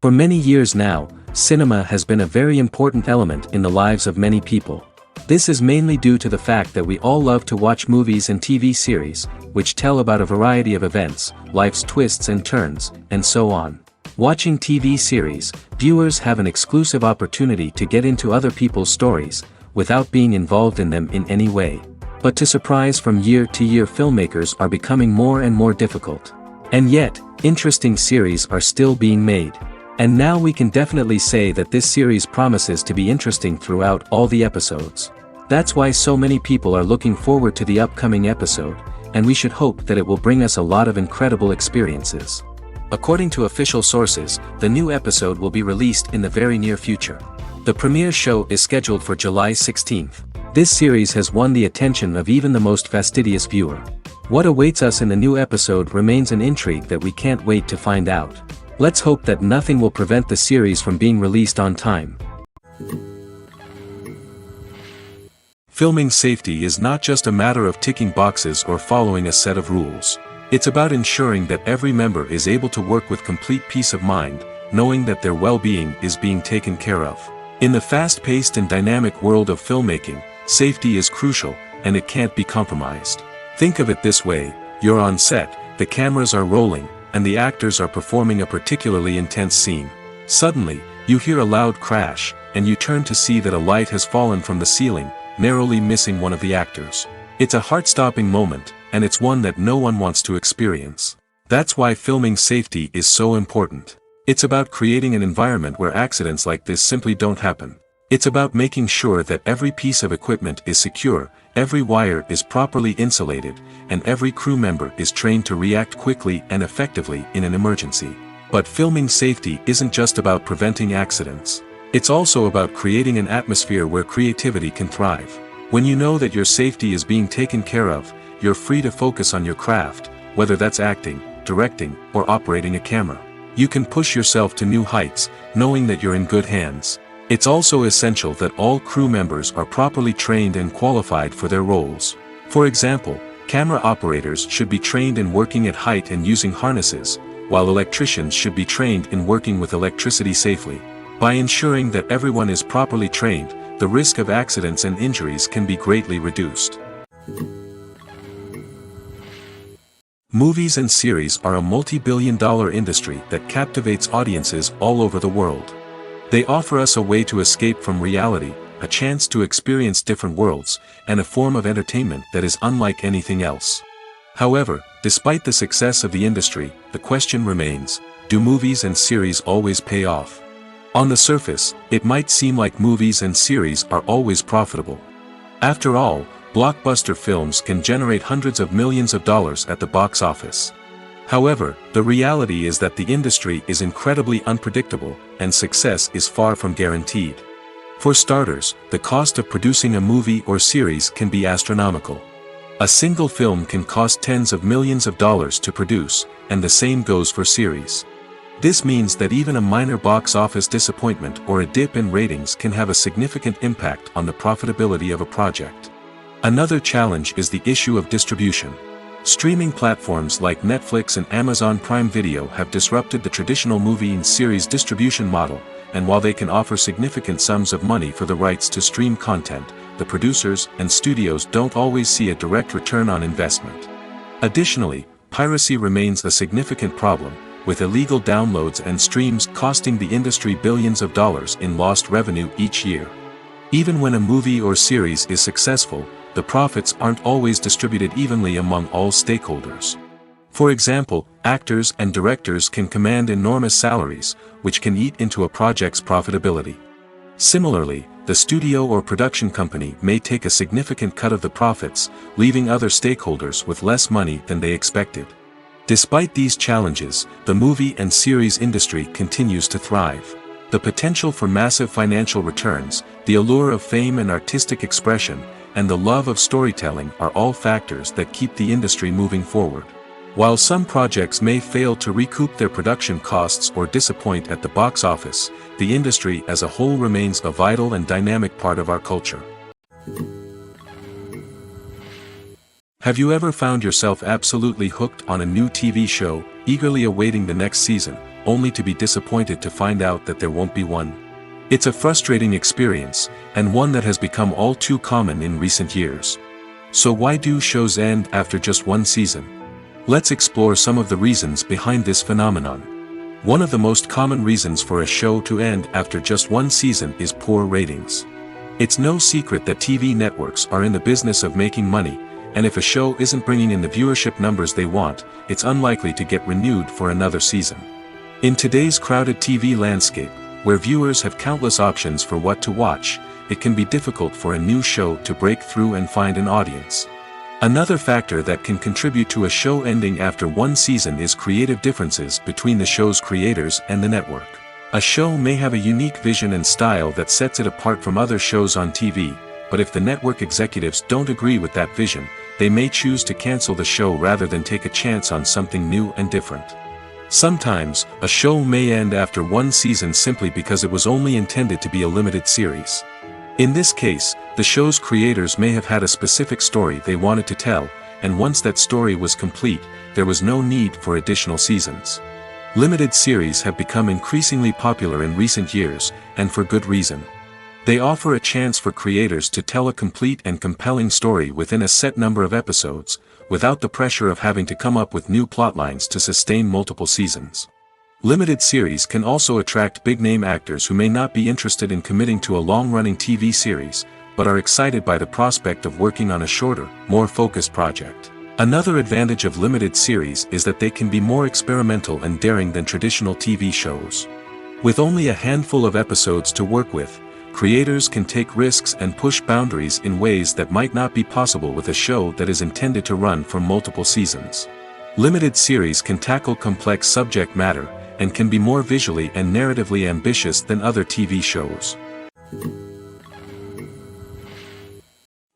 For many years now, cinema has been a very important element in the lives of many people. This is mainly due to the fact that we all love to watch movies and TV series, which tell about a variety of events, life's twists and turns, and so on. Watching TV series, viewers have an exclusive opportunity to get into other people's stories, without being involved in them in any way. But to surprise from year to year, filmmakers are becoming more and more difficult. And yet, interesting series are still being made. And now we can definitely say that this series promises to be interesting throughout all the episodes. That's why so many people are looking forward to the upcoming episode, and we should hope that it will bring us a lot of incredible experiences. According to official sources, the new episode will be released in the very near future. The premiere show is scheduled for July 16th. This series has won the attention of even the most fastidious viewer. What awaits us in the new episode remains an intrigue that we can't wait to find out. Let's hope that nothing will prevent the series from being released on time. Filming safety is not just a matter of ticking boxes or following a set of rules. It's about ensuring that every member is able to work with complete peace of mind, knowing that their well-being is being taken care of. In the fast-paced and dynamic world of filmmaking, safety is crucial, and it can't be compromised. Think of it this way: you're on set, the cameras are rolling, and the actors are performing a particularly intense scene. Suddenly, you hear a loud crash, and you turn to see that a light has fallen from the ceiling, narrowly missing one of the actors. It's a heart-stopping moment, and it's one that no one wants to experience. That's why filming safety is so important. It's about creating an environment where accidents like this simply don't happen. It's about making sure that every piece of equipment is secure, every wire is properly insulated, and every crew member is trained to react quickly and effectively in an emergency. But filming safety isn't just about preventing accidents. It's also about creating an atmosphere where creativity can thrive. When you know that your safety is being taken care of, you're free to focus on your craft, whether that's acting, directing, or operating a camera. You can push yourself to new heights, knowing that you're in good hands. It's also essential that all crew members are properly trained and qualified for their roles. For example, camera operators should be trained in working at height and using harnesses, while electricians should be trained in working with electricity safely. By ensuring that everyone is properly trained, the risk of accidents and injuries can be greatly reduced. Movies and series are a multi-billion-dollar industry that captivates audiences all over the world. They offer us a way to escape from reality, a chance to experience different worlds, and a form of entertainment that is unlike anything else. However, despite the success of the industry, the question remains: do movies and series always pay off? On the surface, it might seem like movies and series are always profitable. After all, blockbuster films can generate hundreds of millions of dollars at the box office. However, the reality is that the industry is incredibly unpredictable, and success is far from guaranteed. For starters, the cost of producing a movie or series can be astronomical. A single film can cost tens of millions of dollars to produce, and the same goes for series. This means that even a minor box office disappointment or a dip in ratings can have a significant impact on the profitability of a project. Another challenge is the issue of distribution. Streaming platforms like Netflix and Amazon Prime Video have disrupted the traditional movie and series distribution model, and while they can offer significant sums of money for the rights to stream content, the producers and studios don't always see a direct return on investment. Additionally, piracy remains a significant problem, with illegal downloads and streams costing the industry billions of dollars in lost revenue each year. Even when a movie or series is successful, the profits aren't always distributed evenly among all stakeholders. For example, actors and directors can command enormous salaries, which can eat into a project's profitability. Similarly, the studio or production company may take a significant cut of the profits, leaving other stakeholders with less money than they expected. Despite these challenges, the movie and series industry continues to thrive. The potential for massive financial returns, the allure of fame and artistic expression, and the love of storytelling are all factors that keep the industry moving forward. While some projects may fail to recoup their production costs or disappoint at the box office, the industry as a whole remains a vital and dynamic part of our culture. Have you ever found yourself absolutely hooked on a new TV show, eagerly awaiting the next season, only to be disappointed to find out that there won't be one. It's a frustrating experience, and one that has become all too common in recent years. So why do shows end after just one season? Let's explore some of the reasons behind this phenomenon. One of the most common reasons for a show to end after just one season is poor ratings. It's no secret that TV networks are in the business of making money, and if a show isn't bringing in the viewership numbers they want, it's unlikely to get renewed for another season. In today's crowded TV landscape, where viewers have countless options for what to watch, it can be difficult for a new show to break through and find an audience. Another factor that can contribute to a show ending after one season is creative differences between the show's creators and the network. A show may have a unique vision and style that sets it apart from other shows on TV, but if the network executives don't agree with that vision, they may choose to cancel the show rather than take a chance on something new and different. Sometimes, a show may end after one season simply because it was only intended to be a limited series. In this case, the show's creators may have had a specific story they wanted to tell, and once that story was complete, there was no need for additional seasons. Limited series have become increasingly popular in recent years, and for good reason. They offer a chance for creators to tell a complete and compelling story within a set number of episodes, without the pressure of having to come up with new plotlines to sustain multiple seasons. Limited series can also attract big-name actors who may not be interested in committing to a long-running TV series, but are excited by the prospect of working on a shorter, more focused project. Another advantage of limited series is that they can be more experimental and daring than traditional TV shows. With only a handful of episodes to work with, creators can take risks and push boundaries in ways that might not be possible with a show that is intended to run for multiple seasons. Limited series can tackle complex subject matter, and can be more visually and narratively ambitious than other TV shows.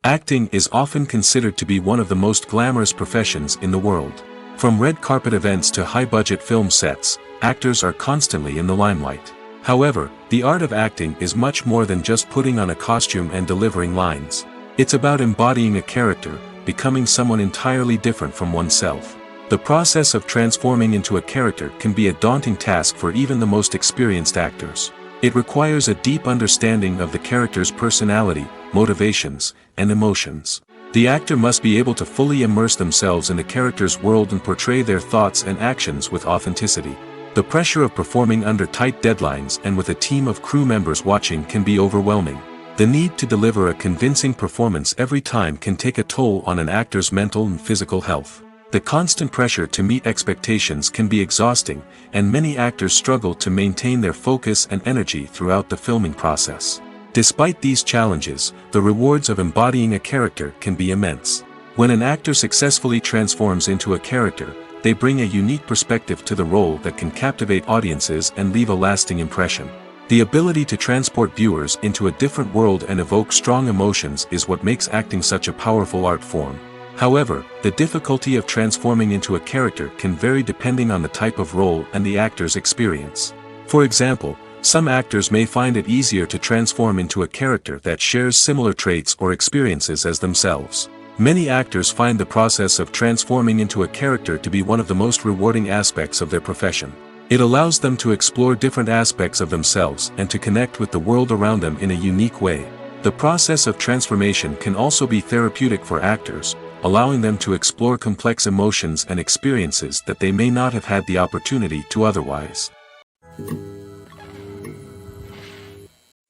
Acting is often considered to be one of the most glamorous professions in the world. From red carpet events to high-budget film sets, actors are constantly in the limelight. However, the art of acting is much more than just putting on a costume and delivering lines. It's about embodying a character, becoming someone entirely different from oneself. The process of transforming into a character can be a daunting task for even the most experienced actors. It requires a deep understanding of the character's personality, motivations, and emotions. The actor must be able to fully immerse themselves in the character's world and portray their thoughts and actions with authenticity. The pressure of performing under tight deadlines and with a team of crew members watching can be overwhelming. The need to deliver a convincing performance every time can take a toll on an actor's mental and physical health. The constant pressure to meet expectations can be exhausting, and many actors struggle to maintain their focus and energy throughout the filming process. Despite these challenges, the rewards of embodying a character can be immense. When an actor successfully transforms into a character, they bring a unique perspective to the role that can captivate audiences and leave a lasting impression. The ability to transport viewers into a different world and evoke strong emotions is what makes acting such a powerful art form. However, the difficulty of transforming into a character can vary depending on the type of role and the actor's experience. For example, some actors may find it easier to transform into a character that shares similar traits or experiences as themselves. Many actors find the process of transforming into a character to be one of the most rewarding aspects of their profession. It allows them to explore different aspects of themselves and to connect with the world around them in a unique way. The process of transformation can also be therapeutic for actors, allowing them to explore complex emotions and experiences that they may not have had the opportunity to otherwise.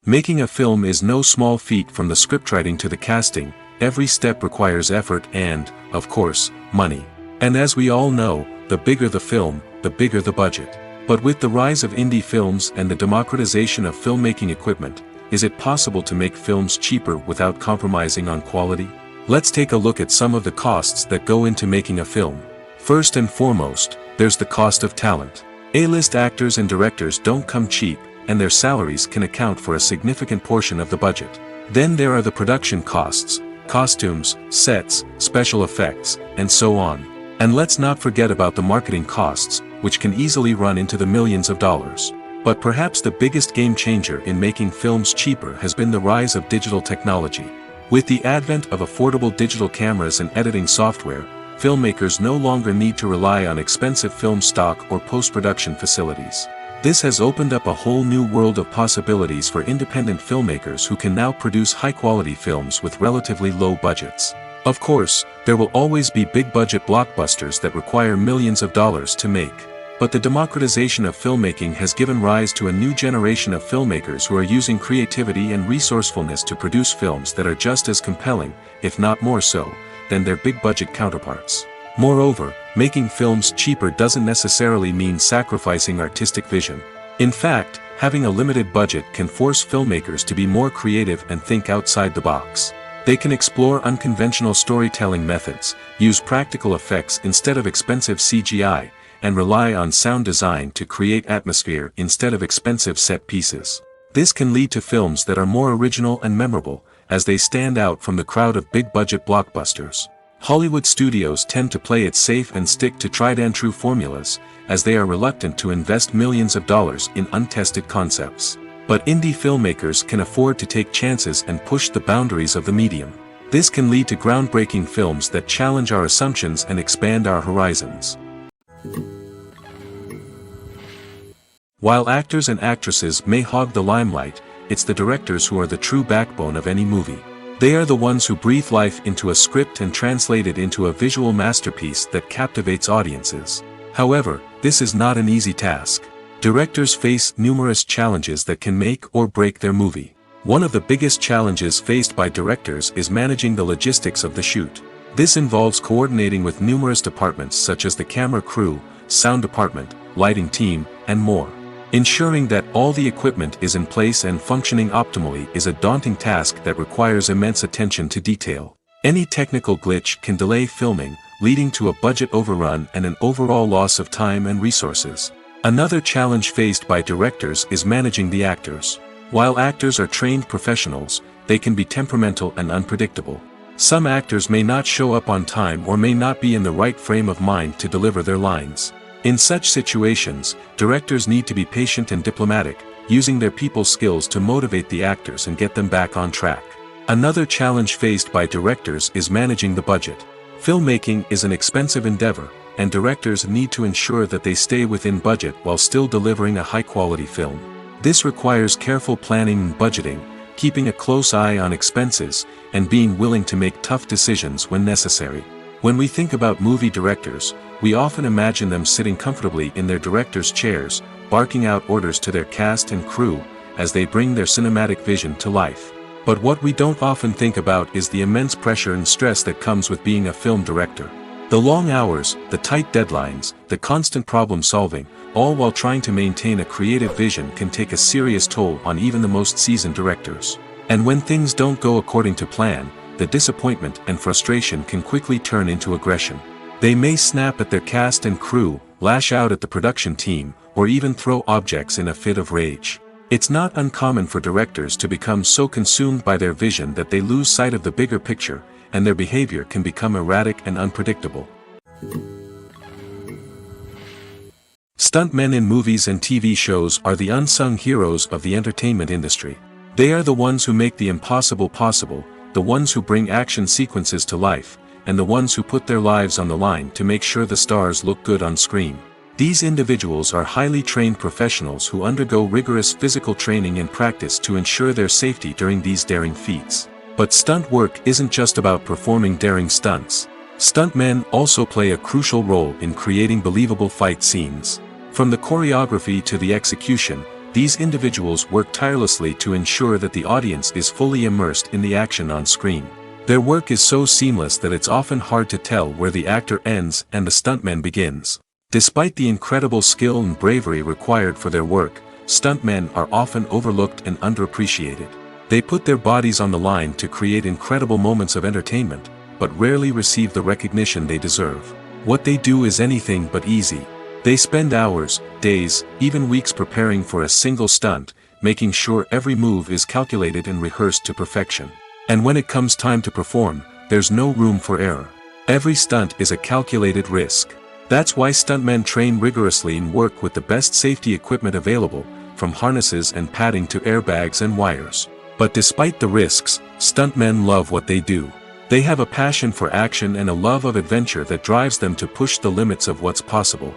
Making a film is no small feat. From the scriptwriting to the casting. Every step requires effort and, of course, money. And as we all know, the bigger the film, the bigger the budget. But with the rise of indie films and the democratization of filmmaking equipment, is it possible to make films cheaper without compromising on quality? Let's take a look at some of the costs that go into making a film. First and foremost, there's the cost of talent. A-list actors and directors don't come cheap, and their salaries can account for a significant portion of the budget. Then there are the production costs. Costumes, sets, special effects, and so on. And let's not forget about the marketing costs, which can easily run into the millions of dollars. But perhaps the biggest game changer in making films cheaper has been the rise of digital technology. With the advent of affordable digital cameras and editing software, filmmakers no longer need to rely on expensive film stock or post-production facilities. This has opened up a whole new world of possibilities for independent filmmakers who can now produce high-quality films with relatively low budgets. Of course, there will always be big-budget blockbusters that require millions of dollars to make. But the democratization of filmmaking has given rise to a new generation of filmmakers who are using creativity and resourcefulness to produce films that are just as compelling, if not more so, than their big-budget counterparts. Moreover, making films cheaper doesn't necessarily mean sacrificing artistic vision. In fact, having a limited budget can force filmmakers to be more creative and think outside the box. They can explore unconventional storytelling methods, use practical effects instead of expensive CGI, and rely on sound design to create atmosphere instead of expensive set pieces. This can lead to films that are more original and memorable, as they stand out from the crowd of big-budget blockbusters. Hollywood studios tend to play it safe and stick to tried-and-true formulas, as they are reluctant to invest millions of dollars in untested concepts. But indie filmmakers can afford to take chances and push the boundaries of the medium. This can lead to groundbreaking films that challenge our assumptions and expand our horizons. While actors and actresses may hog the limelight, it's the directors who are the true backbone of any movie. They are the ones who breathe life into a script and translate it into a visual masterpiece that captivates audiences. However, this is not an easy task. Directors face numerous challenges that can make or break their movie. One of the biggest challenges faced by directors is managing the logistics of the shoot. This involves coordinating with numerous departments such as the camera crew, sound department, lighting team, and more. Ensuring that all the equipment is in place and functioning optimally is a daunting task that requires immense attention to detail. Any technical glitch can delay filming, leading to a budget overrun and an overall loss of time and resources. Another challenge faced by directors is managing the actors. While actors are trained professionals, they can be temperamental and unpredictable. Some actors may not show up on time or may not be in the right frame of mind to deliver their lines. In such situations, directors need to be patient and diplomatic, using their people skills to motivate the actors and get them back on track. Another challenge faced by directors is managing the budget. Filmmaking is an expensive endeavor, and directors need to ensure that they stay within budget while still delivering a high-quality film. This requires careful planning and budgeting, keeping a close eye on expenses, and being willing to make tough decisions when necessary. When we think about movie directors, we often imagine them sitting comfortably in their director's chairs, barking out orders to their cast and crew, as they bring their cinematic vision to life. But what we don't often think about is the immense pressure and stress that comes with being a film director. The long hours, the tight deadlines, the constant problem-solving, all while trying to maintain a creative vision can take a serious toll on even the most seasoned directors. And when things don't go according to plan, the disappointment and frustration can quickly turn into aggression. They may snap at their cast and crew, lash out at the production team, or even throw objects in a fit of rage. It's not uncommon for directors to become so consumed by their vision that they lose sight of the bigger picture, and their behavior can become erratic and unpredictable. Stuntmen in movies and TV shows are the unsung heroes of the entertainment industry. They are the ones who make the impossible possible, the ones who bring action sequences to life, and the ones who put their lives on the line to make sure the stars look good on screen. These individuals are highly trained professionals who undergo rigorous physical training and practice to ensure their safety during these daring feats. But stunt work isn't just about performing daring stunts. Stuntmen also play a crucial role in creating believable fight scenes. From the choreography to the execution, these individuals work tirelessly to ensure that the audience is fully immersed in the action on screen. Their work is so seamless that it's often hard to tell where the actor ends and the stuntman begins. Despite the incredible skill and bravery required for their work, stuntmen are often overlooked and underappreciated. They put their bodies on the line to create incredible moments of entertainment, but rarely receive the recognition they deserve. What they do is anything but easy. They spend hours, days, even weeks preparing for a single stunt, making sure every move is calculated and rehearsed to perfection. And when it comes time to perform, there's no room for error. Every stunt is a calculated risk. That's why stuntmen train rigorously and work with the best safety equipment available, from harnesses and padding to airbags and wires. But despite the risks, stuntmen love what they do. They have a passion for action and a love of adventure that drives them to push the limits of what's possible.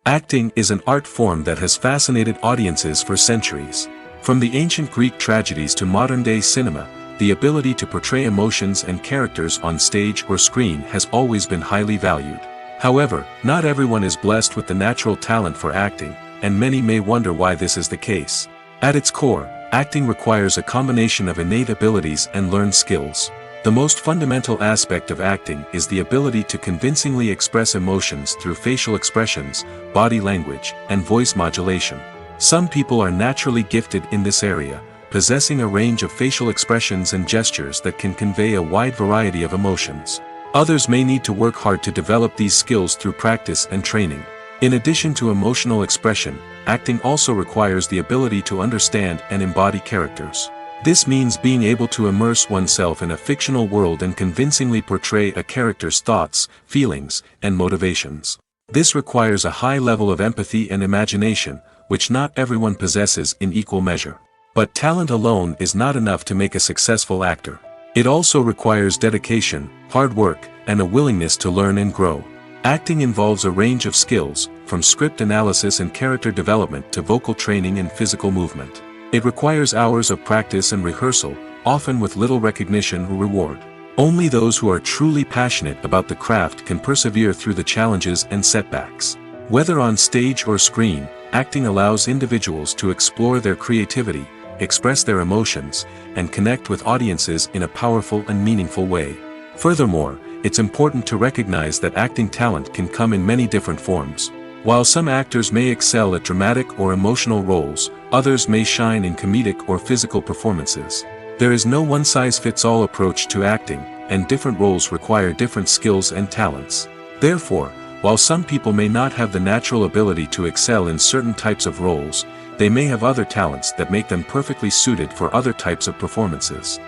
Acting is an art form that has fascinated audiences for centuries. From the ancient Greek tragedies to modern-day cinema, the ability to portray emotions and characters on stage or screen has always been highly valued. However, not everyone is blessed with the natural talent for acting, and many may wonder why this is the case. At its core, acting requires a combination of innate abilities and learned skills. The most fundamental aspect of acting is the ability to convincingly express emotions through facial expressions, body language, and voice modulation. Some people are naturally gifted in this area, possessing a range of facial expressions and gestures that can convey a wide variety of emotions. Others may need to work hard to develop these skills through practice and training. In addition to emotional expression, acting also requires the ability to understand and embody characters. This means being able to immerse oneself in a fictional world and convincingly portray a character's thoughts, feelings, and motivations. This requires a high level of empathy and imagination, which not everyone possesses in equal measure. But talent alone is not enough to make a successful actor. It also requires dedication, hard work, and a willingness to learn and grow. Acting involves a range of skills, from script analysis and character development to vocal training and physical movement. It requires hours of practice and rehearsal, often with little recognition or reward. Only those who are truly passionate about the craft can persevere through the challenges and setbacks. Whether on stage or screen, acting allows individuals to explore their creativity, express their emotions, and connect with audiences in a powerful and meaningful way. Furthermore, it's important to recognize that acting talent can come in many different forms. While some actors may excel at dramatic or emotional roles, others may shine in comedic or physical performances. There is no one-size-fits-all approach to acting, and different roles require different skills and talents. Therefore, while some people may not have the natural ability to excel in certain types of roles, they may have other talents that make them perfectly suited for other types of performances.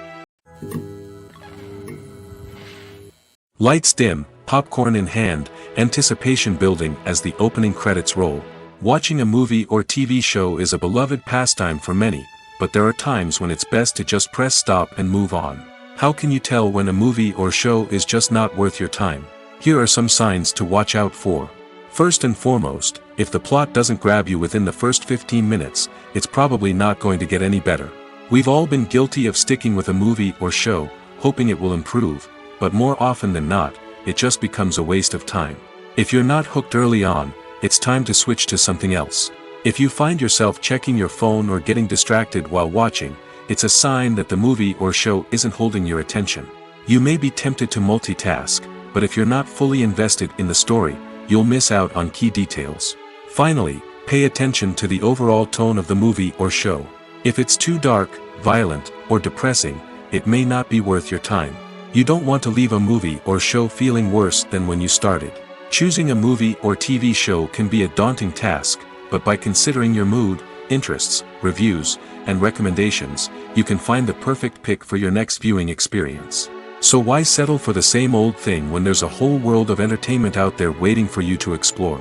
Lights dim, popcorn in hand, anticipation building as the opening credits roll. Watching a movie or TV show is a beloved pastime for many, but there are times when it's best to just press stop and move on. How can you tell when a movie or show is just not worth your time? Here are some signs to watch out for. First and foremost, if the plot doesn't grab you within the first 15 minutes, it's probably not going to get any better. We've all been guilty of sticking with a movie or show, hoping it will improve, but more often than not, it just becomes a waste of time. If you're not hooked early on, it's time to switch to something else. If you find yourself checking your phone or getting distracted while watching, it's a sign that the movie or show isn't holding your attention. You may be tempted to multitask, but if you're not fully invested in the story, you'll miss out on key details. Finally, pay attention to the overall tone of the movie or show. If it's too dark, violent, or depressing, it may not be worth your time. You don't want to leave a movie or show feeling worse than when you started. Choosing a movie or TV show can be a daunting task, but by considering your mood, interests, reviews, and recommendations, you can find the perfect pick for your next viewing experience. So why settle for the same old thing when there's a whole world of entertainment out there waiting for you to explore?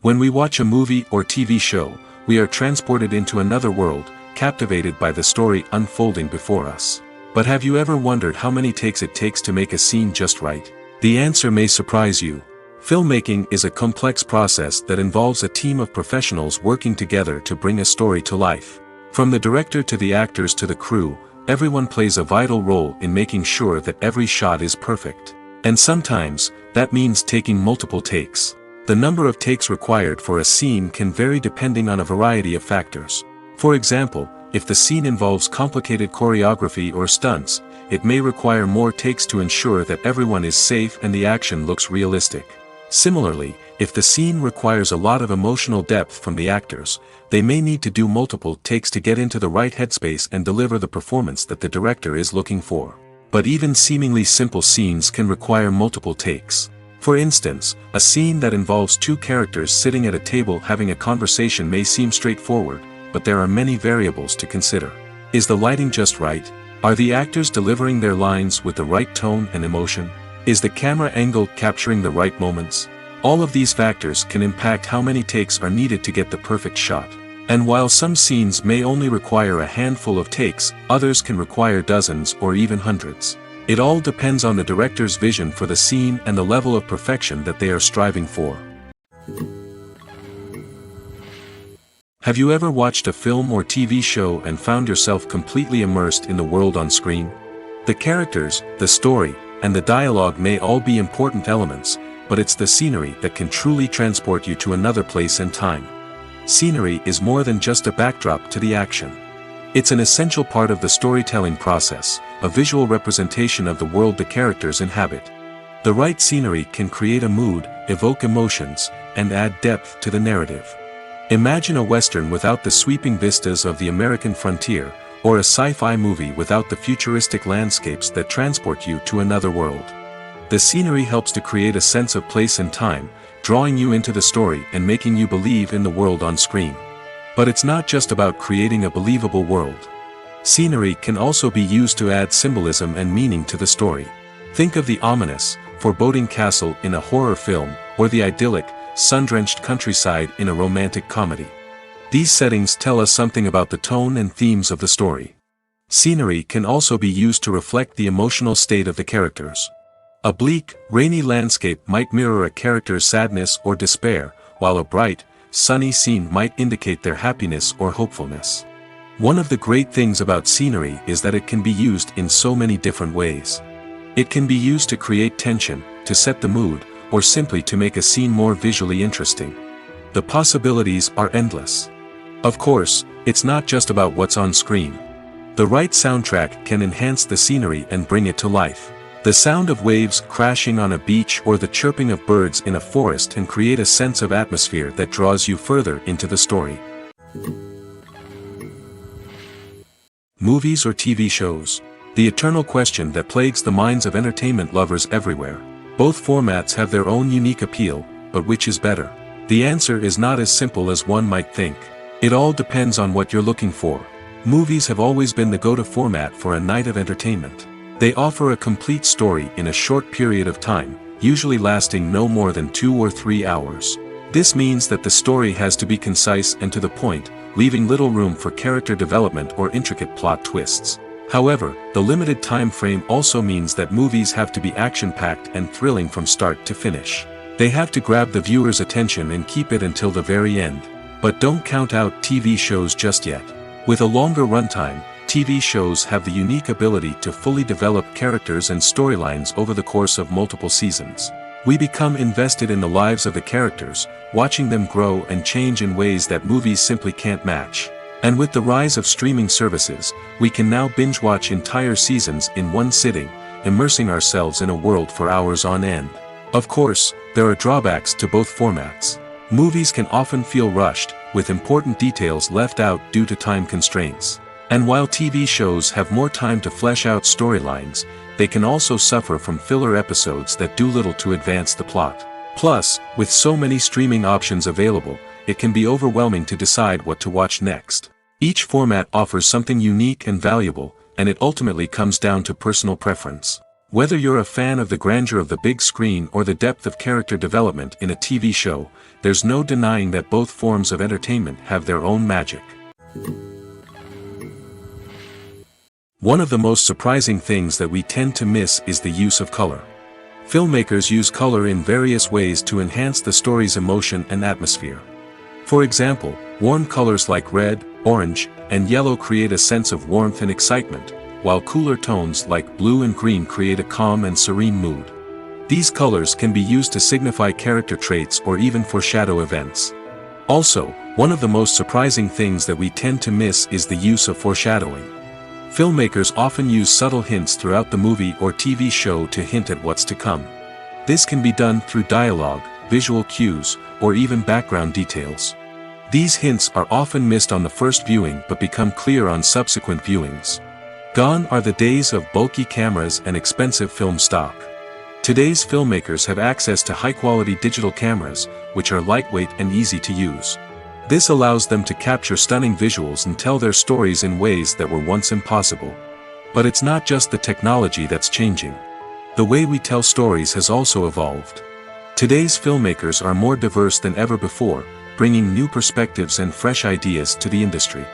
When we watch a movie or TV show, we are transported into another world, captivated by the story unfolding before us. But have you ever wondered how many takes it takes to make a scene just right? The answer may surprise you. Filmmaking is a complex process that involves a team of professionals working together to bring a story to life. From the director to the actors to the crew, everyone plays a vital role in making sure that every shot is perfect. And sometimes, that means taking multiple takes. The number of takes required for a scene can vary depending on a variety of factors. For example, if the scene involves complicated choreography or stunts, it may require more takes to ensure that everyone is safe and the action looks realistic. Similarly, if the scene requires a lot of emotional depth from the actors, they may need to do multiple takes to get into the right headspace and deliver the performance that the director is looking for. But even seemingly simple scenes can require multiple takes. For instance, a scene that involves two characters sitting at a table having a conversation may seem straightforward, but there are many variables to consider. Is the lighting just right? Are the actors delivering their lines with the right tone and emotion? Is the camera angle capturing the right moments? All of these factors can impact how many takes are needed to get the perfect shot. And while some scenes may only require a handful of takes, others can require dozens or even hundreds. It all depends on the director's vision for the scene and the level of perfection that they are striving for. Have you ever watched a film or TV show and found yourself completely immersed in the world on screen? The characters, the story, and the dialogue may all be important elements, but it's the scenery that can truly transport you to another place and time. Scenery is more than just a backdrop to the action. It's an essential part of the storytelling process, a visual representation of the world the characters inhabit. The right scenery can create a mood, evoke emotions, and add depth to the narrative. Imagine a Western without the sweeping vistas of the American frontier, or a sci-fi movie without the futuristic landscapes that transport you to another world. The scenery helps to create a sense of place and time, drawing you into the story and making you believe in the world on screen. But it's not just about creating a believable world. Scenery can also be used to add symbolism and meaning to the story. Think of the ominous, foreboding castle in a horror film, or the idyllic, sun-drenched countryside in a romantic comedy. These settings tell us something about the tone and themes of the story. Scenery can also be used to reflect the emotional state of the characters. A bleak, rainy landscape might mirror a character's sadness or despair, while a bright, sunny scene might indicate their happiness or hopefulness. One of the great things about scenery is that it can be used in so many different ways. It can be used to create tension, to set the mood, or simply to make a scene more visually interesting. The possibilities are endless. Of course, it's not just about what's on screen. The right soundtrack can enhance the scenery and bring it to life. The sound of waves crashing on a beach or the chirping of birds in a forest can create a sense of atmosphere that draws you further into the story. Movies or TV shows? The eternal question that plagues the minds of entertainment lovers everywhere. Both formats have their own unique appeal, but which is better? The answer is not as simple as one might think. It all depends on what you're looking for. Movies have always been the go-to format for a night of entertainment. They offer a complete story in a short period of time, usually lasting no more than 2 or 3 hours. This means that the story has to be concise and to the point, leaving little room for character development or intricate plot twists. However, the limited time frame also means that movies have to be action-packed and thrilling from start to finish. They have to grab the viewer's attention and keep it until the very end. But don't count out TV shows just yet. With a longer runtime, TV shows have the unique ability to fully develop characters and storylines over the course of multiple seasons. We become invested in the lives of the characters, watching them grow and change in ways that movies simply can't match. And with the rise of streaming services, we can now binge-watch entire seasons in one sitting, immersing ourselves in a world for hours on end. Of course, there are drawbacks to both formats. Movies can often feel rushed, with important details left out due to time constraints. And while TV shows have more time to flesh out storylines, they can also suffer from filler episodes that do little to advance the plot. Plus, with so many streaming options available, it can be overwhelming to decide what to watch next. Each format offers something unique and valuable, and it ultimately comes down to personal preference. Whether you're a fan of the grandeur of the big screen or the depth of character development in a TV show, there's no denying that both forms of entertainment have their own magic. One of the most surprising things that we tend to miss is the use of color. Filmmakers use color in various ways to enhance the story's emotion and atmosphere. For example, warm colors like red, orange, and yellow create a sense of warmth and excitement, while cooler tones like blue and green create a calm and serene mood. These colors can be used to signify character traits or even foreshadow events. Also, one of the most surprising things that we tend to miss is the use of foreshadowing. Filmmakers often use subtle hints throughout the movie or TV show to hint at what's to come. This can be done through dialogue, visual cues, or even background details. These hints are often missed on the first viewing but become clear on subsequent viewings. Gone are the days of bulky cameras and expensive film stock. Today's filmmakers have access to high-quality digital cameras, which are lightweight and easy to use. This allows them to capture stunning visuals and tell their stories in ways that were once impossible. But it's not just the technology that's changing. The way we tell stories has also evolved. Today's filmmakers are more diverse than ever before, bringing new perspectives and fresh ideas to the industry.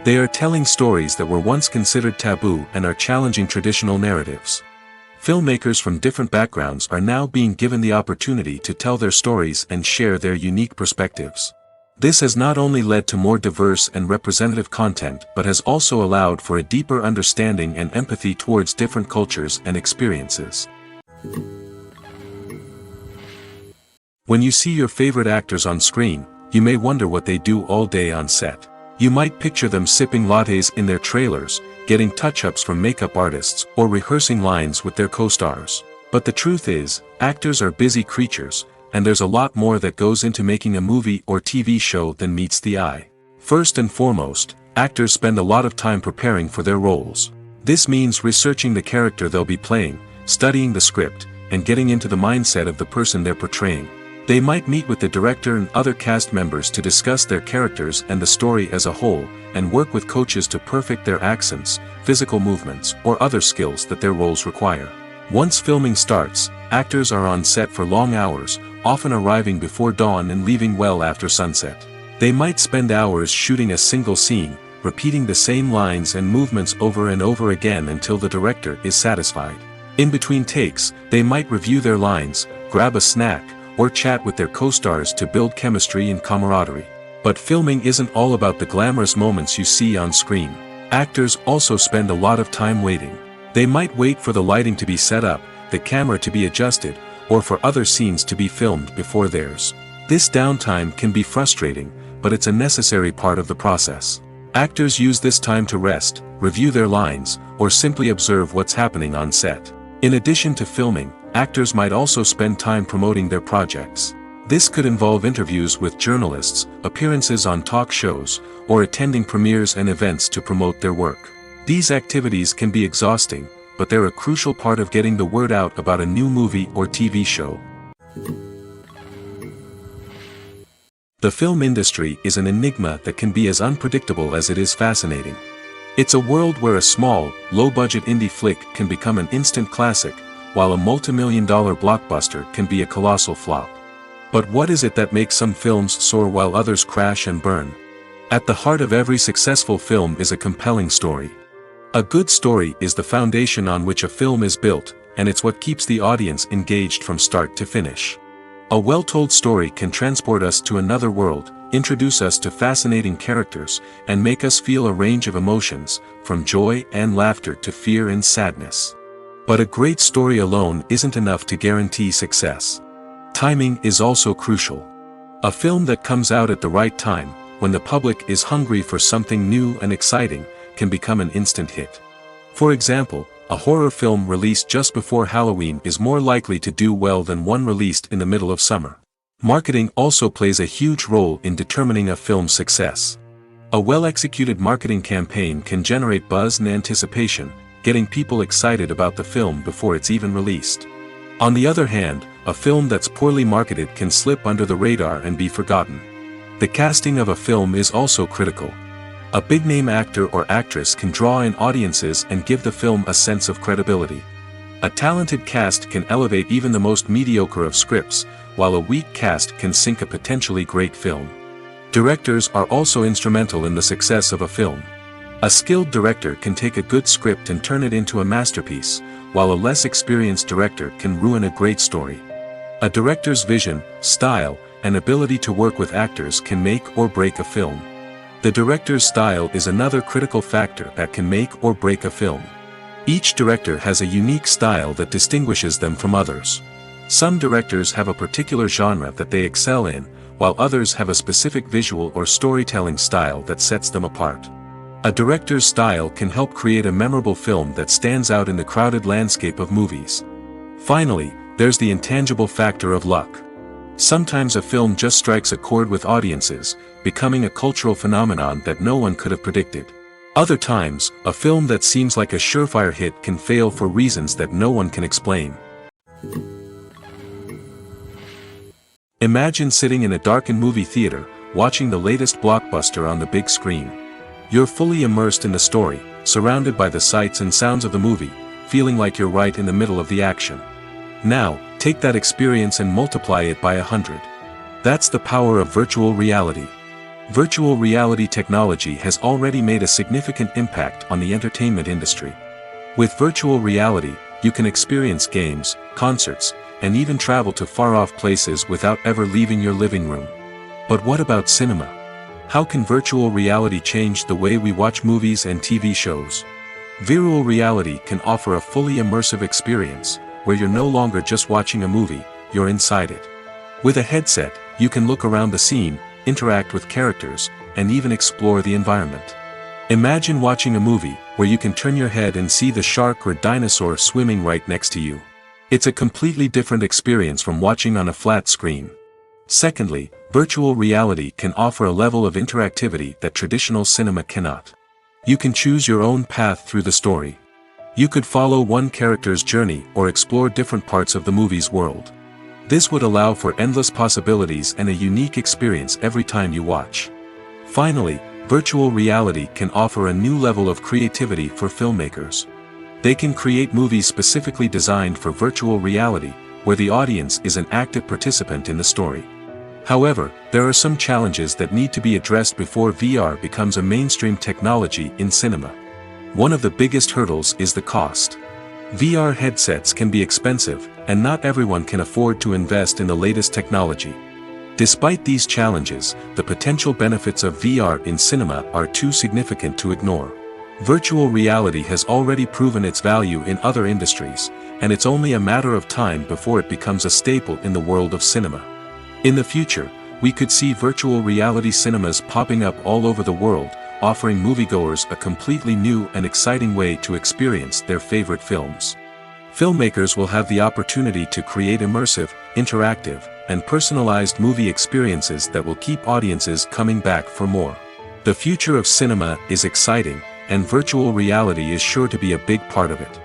They are telling stories that were once considered taboo and are challenging traditional narratives. Filmmakers from different backgrounds are now being given the opportunity to tell their stories and share their unique perspectives. This has not only led to more diverse and representative content but has also allowed for a deeper understanding and empathy towards different cultures and experiences. When you see your favorite actors on screen, you may wonder what they do all day on set. You might picture them sipping lattes in their trailers, getting touch-ups from makeup artists, or rehearsing lines with their co-stars. But the truth is, actors are busy creatures, and there's a lot more that goes into making a movie or TV show than meets the eye. First and foremost, actors spend a lot of time preparing for their roles. This means researching the character they'll be playing, studying the script, and getting into the mindset of the person they're portraying. They might meet with the director and other cast members to discuss their characters and the story as a whole, and work with coaches to perfect their accents, physical movements, or other skills that their roles require. Once filming starts, actors are on set for long hours, often arriving before dawn and leaving well after sunset. They might spend hours shooting a single scene, repeating the same lines and movements over and over again until the director is satisfied. In between takes, they might review their lines, grab a snack, or chat with their co-stars to build chemistry and camaraderie. But filming isn't all about the glamorous moments you see on screen. Actors also spend a lot of time waiting. They might wait for the lighting to be set up, the camera to be adjusted, or for other scenes to be filmed before theirs. This downtime can be frustrating, but it's a necessary part of the process. Actors use this time to rest, review their lines, or simply observe what's happening on set. In addition to filming, actors might also spend time promoting their projects. This could involve interviews with journalists, appearances on talk shows, or attending premieres and events to promote their work. These activities can be exhausting, but they're a crucial part of getting the word out about a new movie or TV show. The film industry is an enigma that can be as unpredictable as it is fascinating. It's a world where a small, low-budget indie flick can become an instant classic, while a multi-million-dollar blockbuster can be a colossal flop. But what is it that makes some films soar while others crash and burn? At the heart of every successful film is a compelling story. A good story is the foundation on which a film is built, and it's what keeps the audience engaged from start to finish. A well-told story can transport us to another world, introduce us to fascinating characters, and make us feel a range of emotions, from joy and laughter to fear and sadness. But a great story alone isn't enough to guarantee success. Timing is also crucial. A film that comes out at the right time, when the public is hungry for something new and exciting, can become an instant hit. For example, a horror film released just before Halloween is more likely to do well than one released in the middle of summer. Marketing also plays a huge role in determining a film's success. A well-executed marketing campaign can generate buzz and anticipation, getting people excited about the film before it's even released. On the other hand, a film that's poorly marketed can slip under the radar and be forgotten. The casting of a film is also critical. A big-name actor or actress can draw in audiences and give the film a sense of credibility. A talented cast can elevate even the most mediocre of scripts, while a weak cast can sink a potentially great film. Directors are also instrumental in the success of a film. A skilled director can take a good script and turn it into a masterpiece, while a less experienced director can ruin a great story. A director's vision, style, and ability to work with actors can make or break a film. The director's style is another critical factor that can make or break a film. Each director has a unique style that distinguishes them from others. Some directors have a particular genre that they excel in, while others have a specific visual or storytelling style that sets them apart. A director's style can help create a memorable film that stands out in the crowded landscape of movies. Finally, there's the intangible factor of luck. Sometimes a film just strikes a chord with audiences, becoming a cultural phenomenon that no one could have predicted. Other times, a film that seems like a surefire hit can fail for reasons that no one can explain. Imagine sitting in a darkened movie theater, watching the latest blockbuster on the big screen. You're fully immersed in the story, surrounded by the sights and sounds of the movie, feeling like you're right in the middle of the action. Now, take that experience and multiply it by 100. That's the power of virtual reality. Virtual reality technology has already made a significant impact on the entertainment industry. With virtual reality, you can experience games, concerts, and even travel to far-off places without ever leaving your living room. But what about cinema? How can virtual reality change the way we watch movies and TV shows? Virtual reality can offer a fully immersive experience, where you're no longer just watching a movie, you're inside it. With a headset, you can look around the scene, interact with characters, and even explore the environment. Imagine watching a movie, where you can turn your head and see the shark or dinosaur swimming right next to you. It's a completely different experience from watching on a flat screen. Secondly, virtual reality can offer a level of interactivity that traditional cinema cannot. You can choose your own path through the story. You could follow one character's journey or explore different parts of the movie's world. This would allow for endless possibilities and a unique experience every time you watch. Finally, virtual reality can offer a new level of creativity for filmmakers. They can create movies specifically designed for virtual reality, where the audience is an active participant in the story. However, there are some challenges that need to be addressed before VR becomes a mainstream technology in cinema. One of the biggest hurdles is the cost. VR headsets can be expensive, and not everyone can afford to invest in the latest technology. Despite these challenges, the potential benefits of VR in cinema are too significant to ignore. Virtual reality has already proven its value in other industries, and it's only a matter of time before it becomes a staple in the world of cinema. In the future, we could see virtual reality cinemas popping up all over the world, offering moviegoers a completely new and exciting way to experience their favorite films. Filmmakers will have the opportunity to create immersive, interactive, and personalized movie experiences that will keep audiences coming back for more. The future of cinema is exciting, and virtual reality is sure to be a big part of it.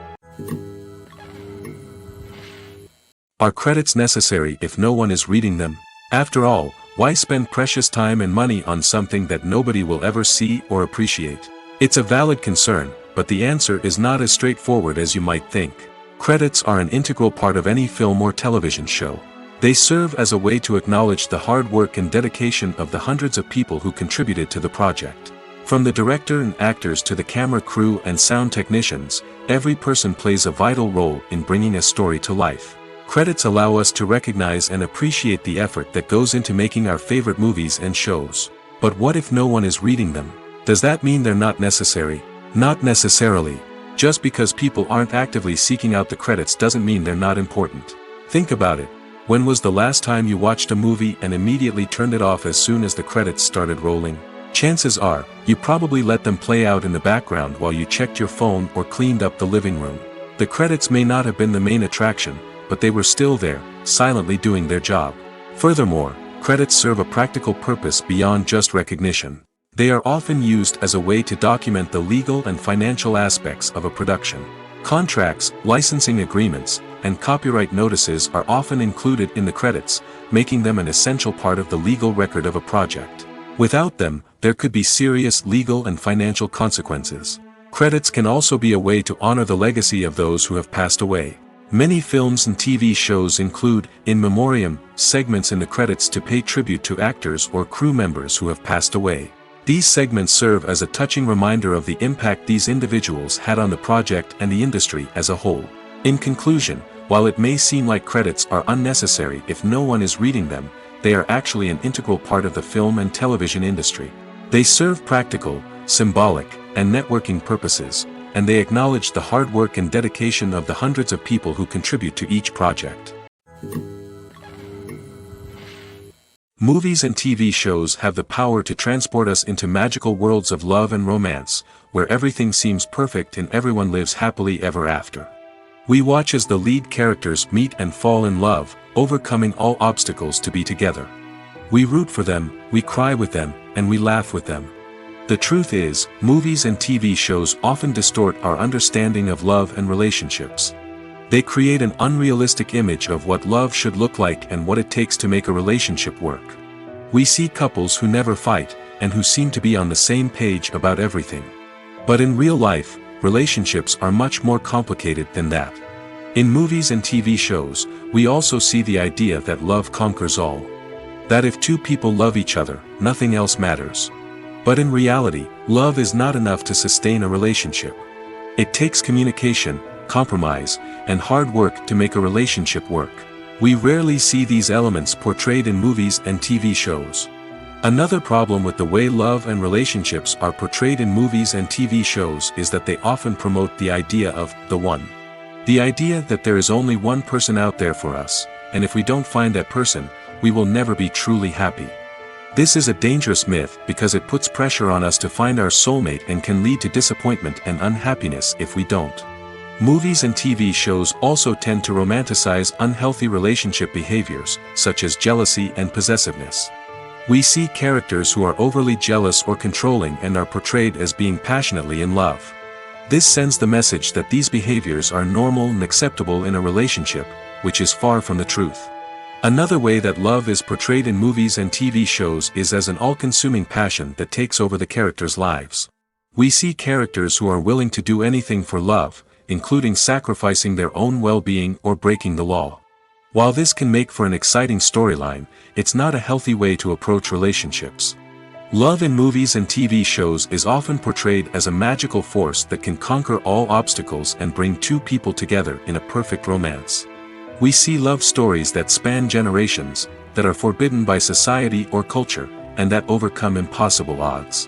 Are credits necessary if no one is reading them? After all, why spend precious time and money on something that nobody will ever see or appreciate? It's a valid concern, but the answer is not as straightforward as you might think. Credits are an integral part of any film or television show. They serve as a way to acknowledge the hard work and dedication of the hundreds of people who contributed to the project. From the director and actors to the camera crew and sound technicians, every person plays a vital role in bringing a story to life. Credits allow us to recognize and appreciate the effort that goes into making our favorite movies and shows. But what if no one is reading them? Does that mean they're not necessary? Not necessarily. Just because people aren't actively seeking out the credits doesn't mean they're not important. Think about it. When was the last time you watched a movie and immediately turned it off as soon as the credits started rolling? Chances are, you probably let them play out in the background while you checked your phone or cleaned up the living room. The credits may not have been the main attraction, but they were still there, silently doing their job. Furthermore, credits serve a practical purpose beyond just recognition. They are often used as a way to document the legal and financial aspects of a production. Contracts, licensing agreements, and copyright notices are often included in the credits, making them an essential part of the legal record of a project. Without them, there could be serious legal and financial consequences. Credits can also be a way to honor the legacy of those who have passed away. Many films and TV shows include, in memoriam, segments in the credits to pay tribute to actors or crew members who have passed away. These segments serve as a touching reminder of the impact these individuals had on the project and the industry as a whole. In conclusion, while it may seem like credits are unnecessary if no one is reading them, they are actually an integral part of the film and television industry. They serve practical, symbolic, and networking purposes, and they acknowledge the hard work and dedication of the hundreds of people who contribute to each project. Movies and TV shows have the power to transport us into magical worlds of love and romance, where everything seems perfect and everyone lives happily ever after. We watch as the lead characters meet and fall in love, overcoming all obstacles to be together. We root for them, we cry with them, and we laugh with them. The truth is, movies and TV shows often distort our understanding of love and relationships. They create an unrealistic image of what love should look like and what it takes to make a relationship work. We see couples who never fight, and who seem to be on the same page about everything. But in real life, relationships are much more complicated than that. In movies and TV shows, we also see the idea that love conquers all. That if two people love each other, nothing else matters. But in reality, love is not enough to sustain a relationship. It takes communication, compromise, and hard work to make a relationship work. We rarely see these elements portrayed in movies and TV shows. Another problem with the way love and relationships are portrayed in movies and TV shows is that they often promote the idea of the one. The idea that there is only one person out there for us, and if we don't find that person, we will never be truly happy. This is a dangerous myth because it puts pressure on us to find our soulmate and can lead to disappointment and unhappiness if we don't. Movies and TV shows also tend to romanticize unhealthy relationship behaviors, such as jealousy and possessiveness. We see characters who are overly jealous or controlling and are portrayed as being passionately in love. This sends the message that these behaviors are normal and acceptable in a relationship, which is far from the truth. Another way that love is portrayed in movies and TV shows is as an all-consuming passion that takes over the characters' lives. We see characters who are willing to do anything for love, including sacrificing their own well-being or breaking the law. While this can make for an exciting storyline, it's not a healthy way to approach relationships. Love in movies and TV shows is often portrayed as a magical force that can conquer all obstacles and bring two people together in a perfect romance. We see love stories that span generations, that are forbidden by society or culture, and that overcome impossible odds.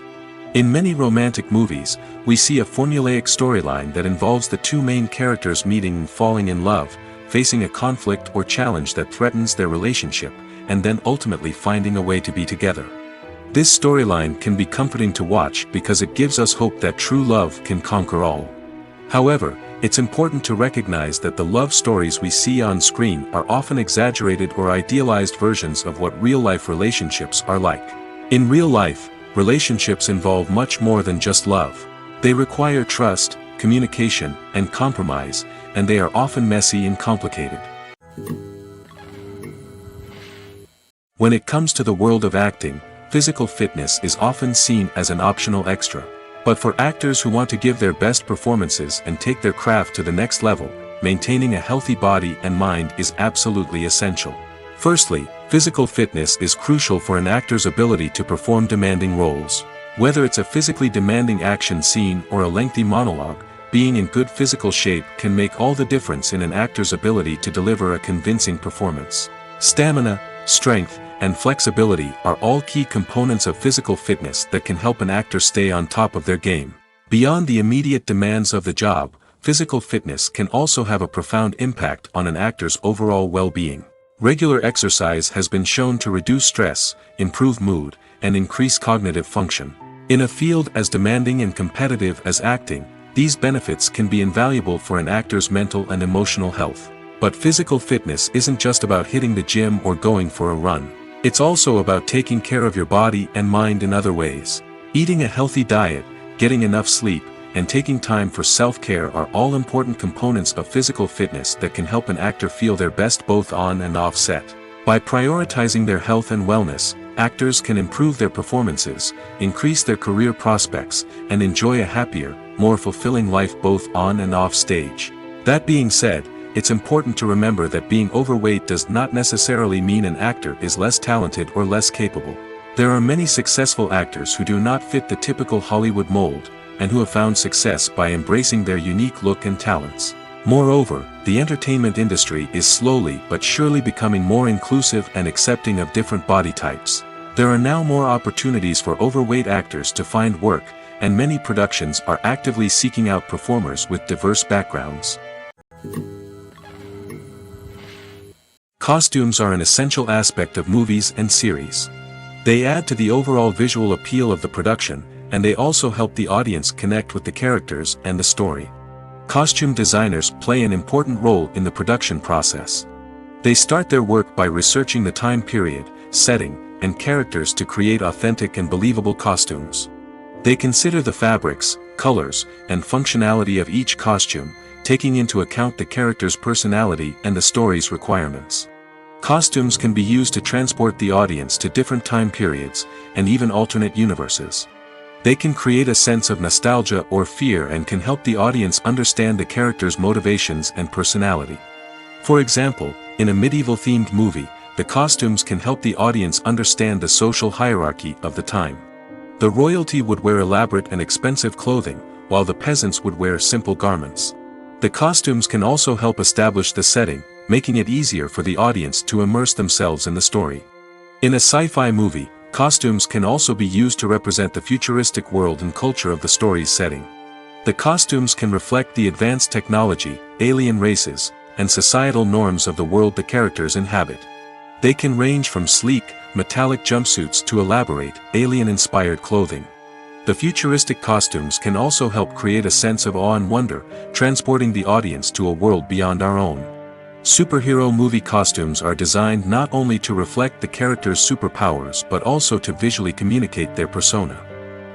In many romantic movies, we see a formulaic storyline that involves the two main characters meeting and falling in love, facing a conflict or challenge that threatens their relationship, and then ultimately finding a way to be together. This storyline can be comforting to watch because it gives us hope that true love can conquer all. However, it's important to recognize that the love stories we see on screen are often exaggerated or idealized versions of what real-life relationships are like. In real life, relationships involve much more than just love. They require trust, communication, and compromise, and they are often messy and complicated. When it comes to the world of acting, physical fitness is often seen as an optional extra. But for actors who want to give their best performances and take their craft to the next level, maintaining a healthy body and mind is absolutely essential. Firstly, physical fitness is crucial for an actor's ability to perform demanding roles. Whether it's a physically demanding action scene or a lengthy monologue, being in good physical shape can make all the difference in an actor's ability to deliver a convincing performance. Stamina, strength, and flexibility are all key components of physical fitness that can help an actor stay on top of their game. Beyond the immediate demands of the job, physical fitness can also have a profound impact on an actor's overall well-being. Regular exercise has been shown to reduce stress, improve mood, and increase cognitive function. In a field as demanding and competitive as acting, these benefits can be invaluable for an actor's mental and emotional health. But physical fitness isn't just about hitting the gym or going for a run. It's also about taking care of your body and mind in other ways. Eating a healthy diet, getting enough sleep, and taking time for self-care are all important components of physical fitness that can help an actor feel their best both on and off set. By prioritizing their health and wellness, actors can improve their performances, increase their career prospects, and enjoy a happier, more fulfilling life both on and off stage. That being said, it's important to remember that being overweight does not necessarily mean an actor is less talented or less capable. There are many successful actors who do not fit the typical Hollywood mold, and who have found success by embracing their unique look and talents. Moreover, the entertainment industry is slowly but surely becoming more inclusive and accepting of different body types. There are now more opportunities for overweight actors to find work, and many productions are actively seeking out performers with diverse backgrounds. Costumes are an essential aspect of movies and series. They add to the overall visual appeal of the production, and they also help the audience connect with the characters and the story. Costume designers play an important role in the production process. They start their work by researching the time period, setting, and characters to create authentic and believable costumes. They consider the fabrics, colors, and functionality of each costume, taking into account the character's personality and the story's requirements. Costumes can be used to transport the audience to different time periods, and even alternate universes. They can create a sense of nostalgia or fear and can help the audience understand the character's motivations and personality. For example, in a medieval-themed movie, the costumes can help the audience understand the social hierarchy of the time. The royalty would wear elaborate and expensive clothing, while the peasants would wear simple garments. The costumes can also help establish the setting, making it easier for the audience to immerse themselves in the story. In a sci-fi movie, costumes can also be used to represent the futuristic world and culture of the story's setting. The costumes can reflect the advanced technology, alien races, and societal norms of the world the characters inhabit. They can range from sleek, metallic jumpsuits to elaborate, alien-inspired clothing. The futuristic costumes can also help create a sense of awe and wonder, transporting the audience to a world beyond our own. Superhero movie costumes are designed not only to reflect the character's superpowers but also to visually communicate their persona.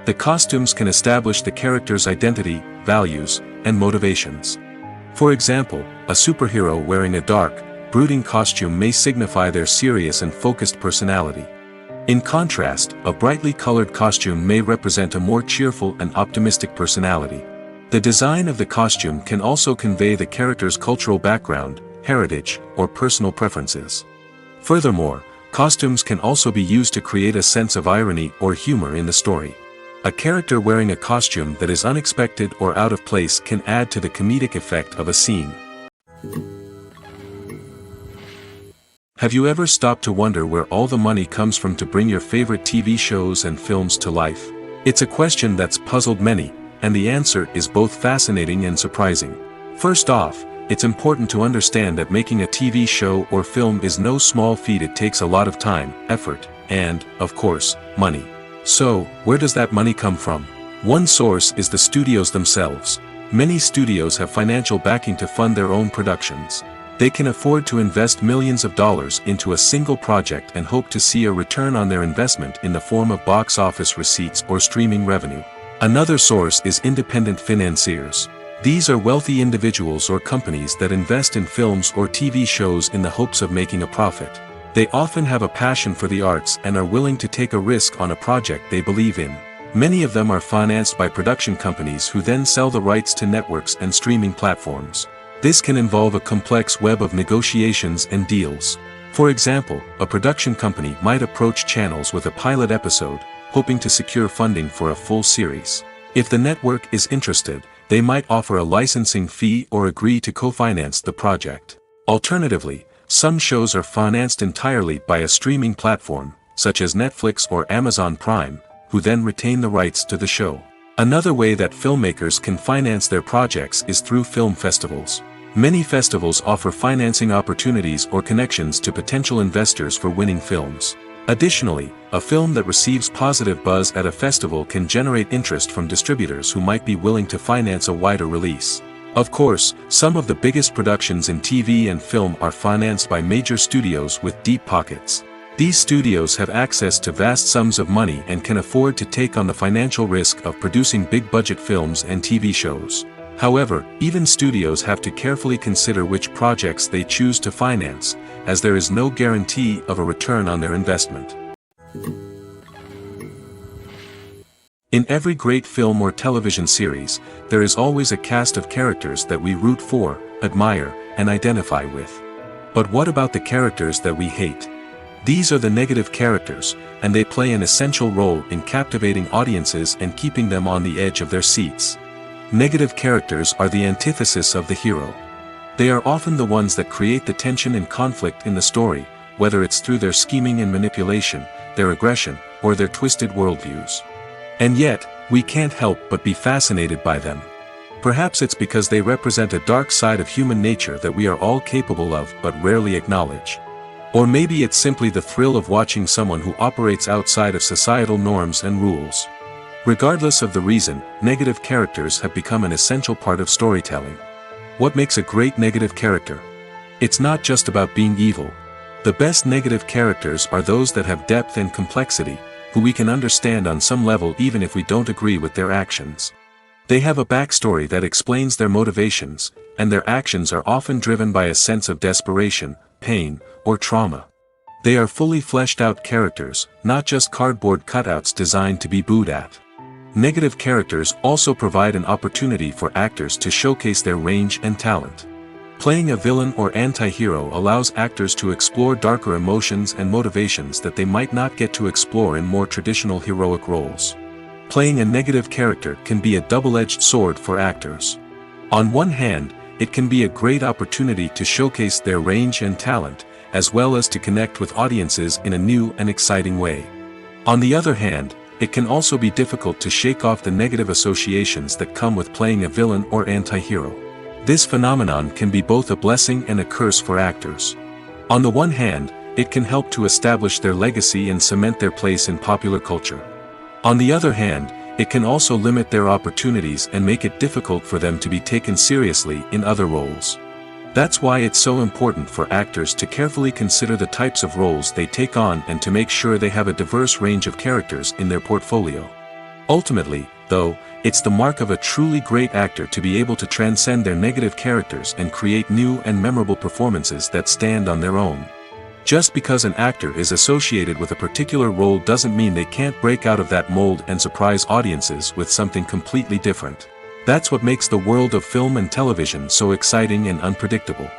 The costumes can establish the character's identity, values, and motivations. For example, a superhero wearing a dark, brooding costume may signify their serious and focused personality. In contrast, a brightly colored costume may represent a more cheerful and optimistic personality. The design of the costume can also convey the character's cultural background, heritage, or personal preferences. Furthermore, costumes can also be used to create a sense of irony or humor in the story. A character wearing a costume that is unexpected or out of place can add to the comedic effect of a scene. Have you ever stopped to wonder where all the money comes from to bring your favorite TV shows and films to life? It's a question that's puzzled many, and the answer is both fascinating and surprising. First off, it's important to understand that making a TV show or film is no small feat. It takes a lot of time, effort, and, of course, money. So, where does that money come from? One source is the studios themselves. Many studios have financial backing to fund their own productions. They can afford to invest millions of dollars into a single project and hope to see a return on their investment in the form of box office receipts or streaming revenue. Another source is independent financiers. These are wealthy individuals or companies that invest in films or TV shows in the hopes of making a profit. They often have a passion for the arts and are willing to take a risk on a project they believe in. Many of them are financed by production companies who then sell the rights to networks and streaming platforms. This can involve a complex web of negotiations and deals. For example, a production company might approach channels with a pilot episode, hoping to secure funding for a full series. If the network is interested, they might offer a licensing fee or agree to co-finance the project. Alternatively, some shows are financed entirely by a streaming platform, such as Netflix or Amazon Prime, who then retain the rights to the show. Another way that filmmakers can finance their projects is through film festivals. Many festivals offer financing opportunities or connections to potential investors for winning films. Additionally, a film that receives positive buzz at a festival can generate interest from distributors who might be willing to finance a wider release. Of course, some of the biggest productions in TV and film are financed by major studios with deep pockets. These studios have access to vast sums of money and can afford to take on the financial risk of producing big-budget films and TV shows. However, even studios have to carefully consider which projects they choose to finance, as there is no guarantee of a return on their investment. In every great film or television series, there is always a cast of characters that we root for, admire, and identify with. But what about the characters that we hate? These are the negative characters, and they play an essential role in captivating audiences and keeping them on the edge of their seats. Negative characters are the antithesis of the hero. They are often the ones that create the tension and conflict in the story, whether it's through their scheming and manipulation, their aggression, or their twisted worldviews. And yet, we can't help but be fascinated by them. Perhaps it's because they represent a dark side of human nature that we are all capable of but rarely acknowledge. Or maybe it's simply the thrill of watching someone who operates outside of societal norms and rules. Regardless of the reason, negative characters have become an essential part of storytelling. What makes a great negative character? It's not just about being evil. The best negative characters are those that have depth and complexity, who we can understand on some level even if we don't agree with their actions. They have a backstory that explains their motivations, and their actions are often driven by a sense of desperation, pain, or trauma. They are fully fleshed out characters, not just cardboard cutouts designed to be booed at. Negative characters also provide an opportunity for actors to showcase their range and talent. Playing a villain or anti-hero allows actors to explore darker emotions and motivations that they might not get to explore in more traditional heroic roles. Playing a negative character can be a double-edged sword for actors. On one hand, it can be a great opportunity to showcase their range and talent, as well as to connect with audiences in a new and exciting way. On the other hand, it can also be difficult to shake off the negative associations that come with playing a villain or anti-hero. This phenomenon can be both a blessing and a curse for actors. On the one hand, it can help to establish their legacy and cement their place in popular culture. On the other hand, it can also limit their opportunities and make it difficult for them to be taken seriously in other roles. That's why it's so important for actors to carefully consider the types of roles they take on and to make sure they have a diverse range of characters in their portfolio. Ultimately, though, it's the mark of a truly great actor to be able to transcend their negative characters and create new and memorable performances that stand on their own. Just because an actor is associated with a particular role doesn't mean they can't break out of that mold and surprise audiences with something completely different. That's what makes the world of film and television so exciting and unpredictable.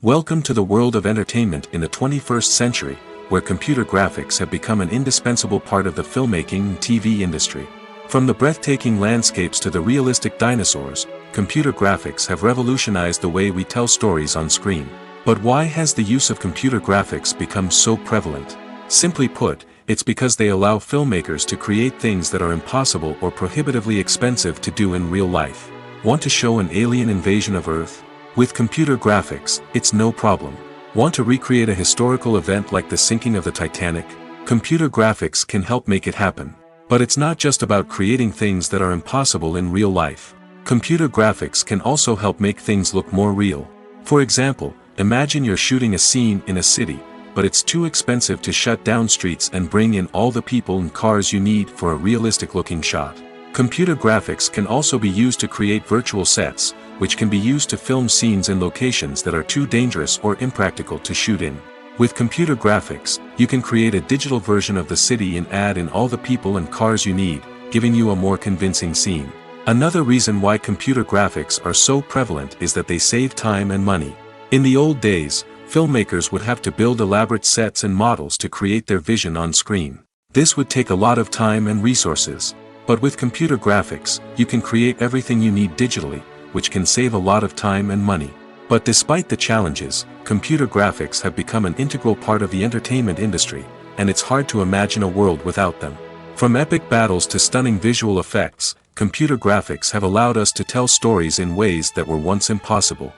Welcome to the world of entertainment in the 21st century, where computer graphics have become an indispensable part of the filmmaking and TV industry. From the breathtaking landscapes to the realistic dinosaurs, computer graphics have revolutionized the way we tell stories on screen. But why has the use of computer graphics become so prevalent? Simply put, it's because they allow filmmakers to create things that are impossible or prohibitively expensive to do in real life. Want to show an alien invasion of Earth? With computer graphics, it's no problem. Want to recreate a historical event like the sinking of the Titanic? Computer graphics can help make it happen. But it's not just about creating things that are impossible in real life. Computer graphics can also help make things look more real. For example, imagine you're shooting a scene in a city, but it's too expensive to shut down streets and bring in all the people and cars you need for a realistic-looking shot. Computer graphics can also be used to create virtual sets, which can be used to film scenes in locations that are too dangerous or impractical to shoot in. With computer graphics, you can create a digital version of the city and add in all the people and cars you need, giving you a more convincing scene. Another reason why computer graphics are so prevalent is that they save time and money. In the old days, filmmakers would have to build elaborate sets and models to create their vision on screen. This would take a lot of time and resources. But with computer graphics, you can create everything you need digitally, which can save a lot of time and money. But despite the challenges, computer graphics have become an integral part of the entertainment industry, and it's hard to imagine a world without them. From epic battles to stunning visual effects, computer graphics have allowed us to tell stories in ways that were once impossible.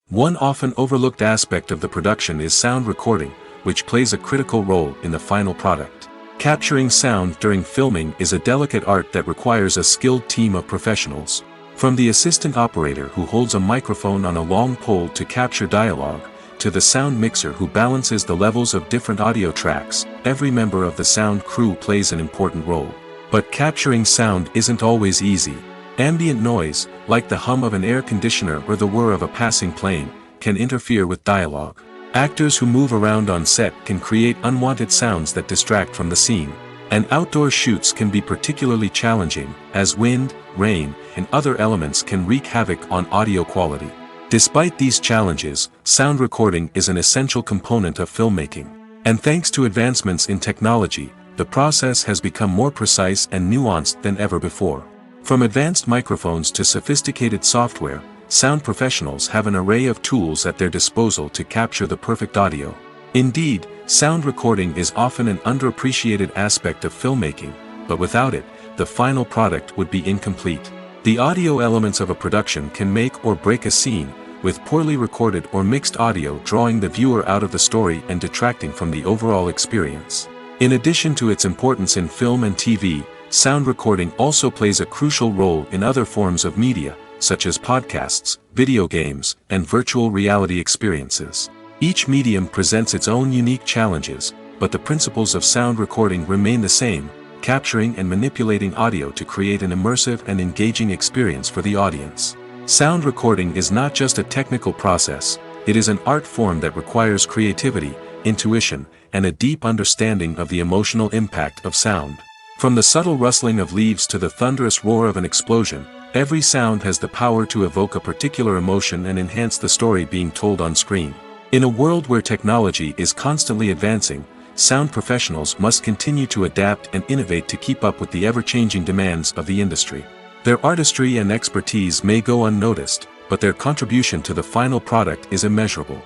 One often overlooked aspect of the production is sound recording, which plays a critical role in the final product. Capturing sound during filming is a delicate art that requires a skilled team of professionals. From the assistant operator who holds a microphone on a long pole to capture dialogue, to the sound mixer who balances the levels of different audio tracks, every member of the sound crew plays an important role. But capturing sound isn't always easy. Ambient noise, like the hum of an air conditioner or the whir of a passing plane, can interfere with dialogue. Actors who move around on set can create unwanted sounds that distract from the scene. And outdoor shoots can be particularly challenging, as wind, rain, and other elements can wreak havoc on audio quality. Despite these challenges, sound recording is an essential component of filmmaking. And thanks to advancements in technology, the process has become more precise and nuanced than ever before. From advanced microphones to sophisticated software, sound professionals have an array of tools at their disposal to capture the perfect audio. Indeed, sound recording is often an underappreciated aspect of filmmaking, but without it, the final product would be incomplete. The audio elements of a production can make or break a scene, with poorly recorded or mixed audio drawing the viewer out of the story and detracting from the overall experience. In addition to its importance in film and TV, sound recording also plays a crucial role in other forms of media, such as podcasts, video games, and virtual reality experiences. Each medium presents its own unique challenges, but the principles of sound recording remain the same, capturing and manipulating audio to create an immersive and engaging experience for the audience. Sound recording is not just a technical process, it is an art form that requires creativity, intuition, and a deep understanding of the emotional impact of sound. From the subtle rustling of leaves to the thunderous roar of an explosion, every sound has the power to evoke a particular emotion and enhance the story being told on screen. In a world where technology is constantly advancing, sound professionals must continue to adapt and innovate to keep up with the ever-changing demands of the industry. Their artistry and expertise may go unnoticed, but their contribution to the final product is immeasurable.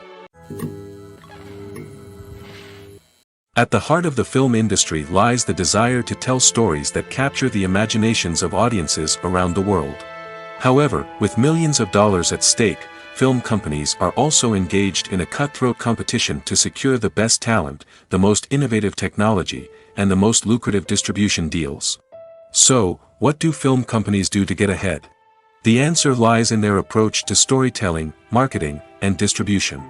At the heart of the film industry lies the desire to tell stories that capture the imaginations of audiences around the world. However, with millions of dollars at stake, film companies are also engaged in a cutthroat competition to secure the best talent, the most innovative technology, and the most lucrative distribution deals. So, what do film companies do to get ahead? The answer lies in their approach to storytelling, marketing, and distribution.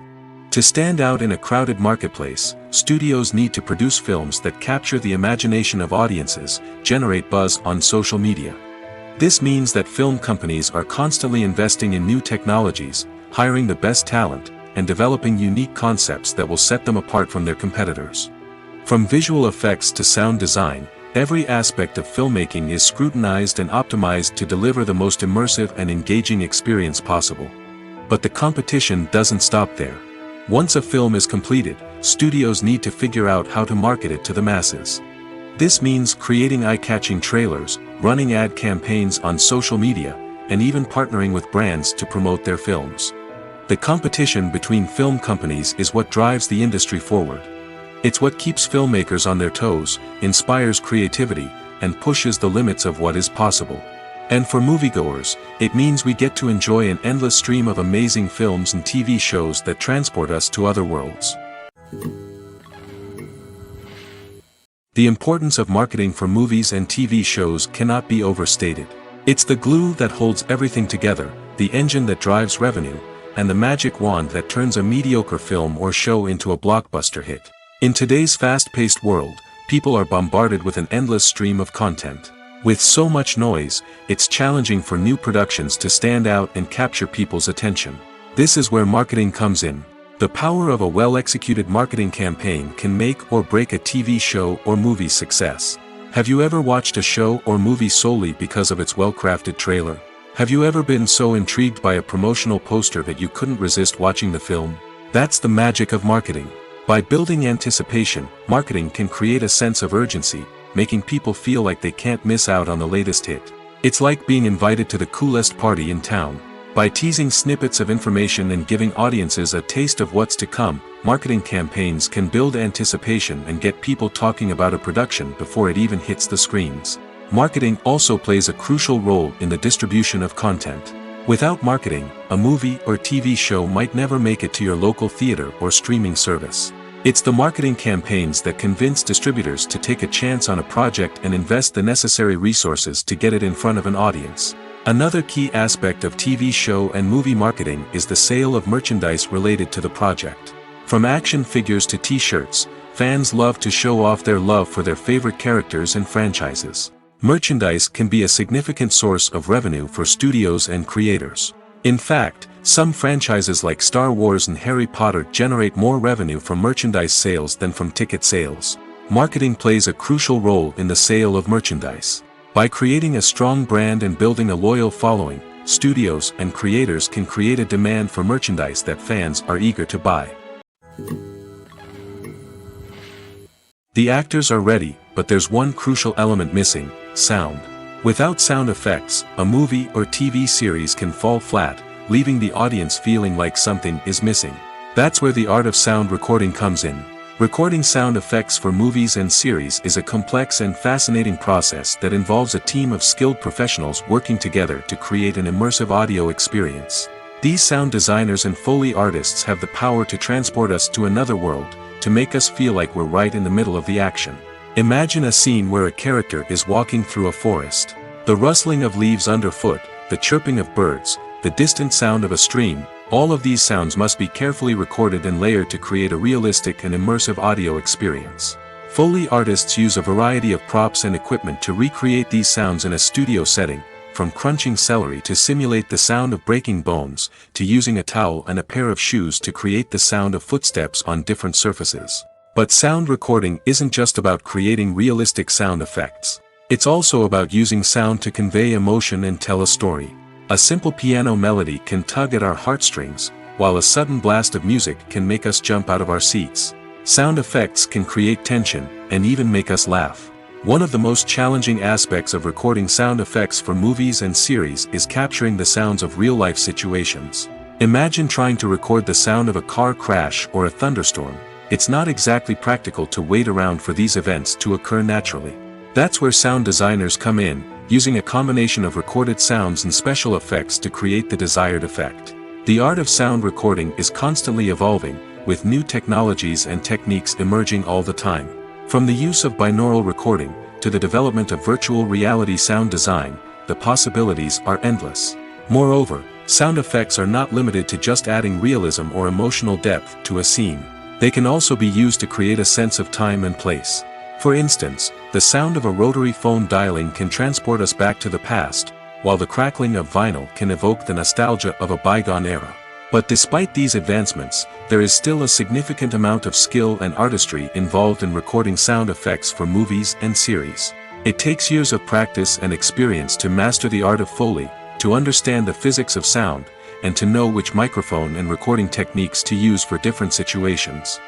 To stand out in a crowded marketplace, studios need to produce films that capture the imagination of audiences, generate buzz on social media. This means that film companies are constantly investing in new technologies, hiring the best talent, and developing unique concepts that will set them apart from their competitors. From visual effects to sound design, every aspect of filmmaking is scrutinized and optimized to deliver the most immersive and engaging experience possible. But the competition doesn't stop there. Once a film is completed, studios need to figure out how to market it to the masses. This means creating eye-catching trailers, running ad campaigns on social media, and even partnering with brands to promote their films. The competition between film companies is what drives the industry forward. It's what keeps filmmakers on their toes, inspires creativity, and pushes the limits of what is possible. And for moviegoers, it means we get to enjoy an endless stream of amazing films and TV shows that transport us to other worlds. The importance of marketing for movies and TV shows cannot be overstated. It's the glue that holds everything together, the engine that drives revenue, and the magic wand that turns a mediocre film or show into a blockbuster hit. In today's fast-paced world, people are bombarded with an endless stream of content. With so much noise, it's challenging for new productions to stand out and capture people's attention. This is where marketing comes in. The power of a well-executed marketing campaign can make or break a TV show or movie's success. Have you ever watched a show or movie solely because of its well-crafted trailer? Have you ever been so intrigued by a promotional poster that you couldn't resist watching the film? That's the magic of marketing. By building anticipation, marketing can create a sense of urgency, making people feel like they can't miss out on the latest hit. It's like being invited to the coolest party in town. By teasing snippets of information and giving audiences a taste of what's to come, marketing campaigns can build anticipation and get people talking about a production before it even hits the screens. Marketing also plays a crucial role in the distribution of content. Without marketing, a movie or TV show might never make it to your local theater or streaming service. It's the marketing campaigns that convince distributors to take a chance on a project and invest the necessary resources to get it in front of an audience. Another key aspect of TV show and movie marketing is the sale of merchandise related to the project. From action figures to t-shirts, fans love to show off their love for their favorite characters and franchises. Merchandise can be a significant source of revenue for studios and creators. In fact, some franchises like Star Wars and Harry Potter generate more revenue from merchandise sales than from ticket sales. Marketing plays a crucial role in the sale of merchandise. By creating a strong brand and building a loyal following, studios and creators can create a demand for merchandise that fans are eager to buy. The actors are ready, but there's one crucial element missing: sound. Without sound effects, a movie or TV series can fall flat, leaving the audience feeling like something is missing. That's where the art of sound recording comes in. Recording sound effects for movies and series is a complex and fascinating process that involves a team of skilled professionals working together to create an immersive audio experience. These sound designers and Foley artists have the power to transport us to another world, to make us feel like we're right in the middle of the action. Imagine a scene where a character is walking through a forest. The rustling of leaves underfoot, the chirping of birds, the distant sound of a stream, all of these sounds must be carefully recorded and layered to create a realistic and immersive audio experience. Foley artists use a variety of props and equipment to recreate these sounds in a studio setting, from crunching celery to simulate the sound of breaking bones, to using a towel and a pair of shoes to create the sound of footsteps on different surfaces. But sound recording isn't just about creating realistic sound effects. It's also about using sound to convey emotion and tell a story. A simple piano melody can tug at our heartstrings, while a sudden blast of music can make us jump out of our seats. Sound effects can create tension, and even make us laugh. One of the most challenging aspects of recording sound effects for movies and series is capturing the sounds of real-life situations. Imagine trying to record the sound of a car crash or a thunderstorm. It's not exactly practical to wait around for these events to occur naturally. That's where sound designers come in, using a combination of recorded sounds and special effects to create the desired effect. The art of sound recording is constantly evolving, with new technologies and techniques emerging all the time. From the use of binaural recording, to the development of virtual reality sound design, the possibilities are endless. Moreover, sound effects are not limited to just adding realism or emotional depth to a scene. They can also be used to create a sense of time and place. For instance, the sound of a rotary phone dialing can transport us back to the past, while the crackling of vinyl can evoke the nostalgia of a bygone era. But despite these advancements, there is still a significant amount of skill and artistry involved in recording sound effects for movies and series. It takes years of practice and experience to master the art of Foley, to understand the physics of sound, and to know which microphone and recording techniques to use for different situations.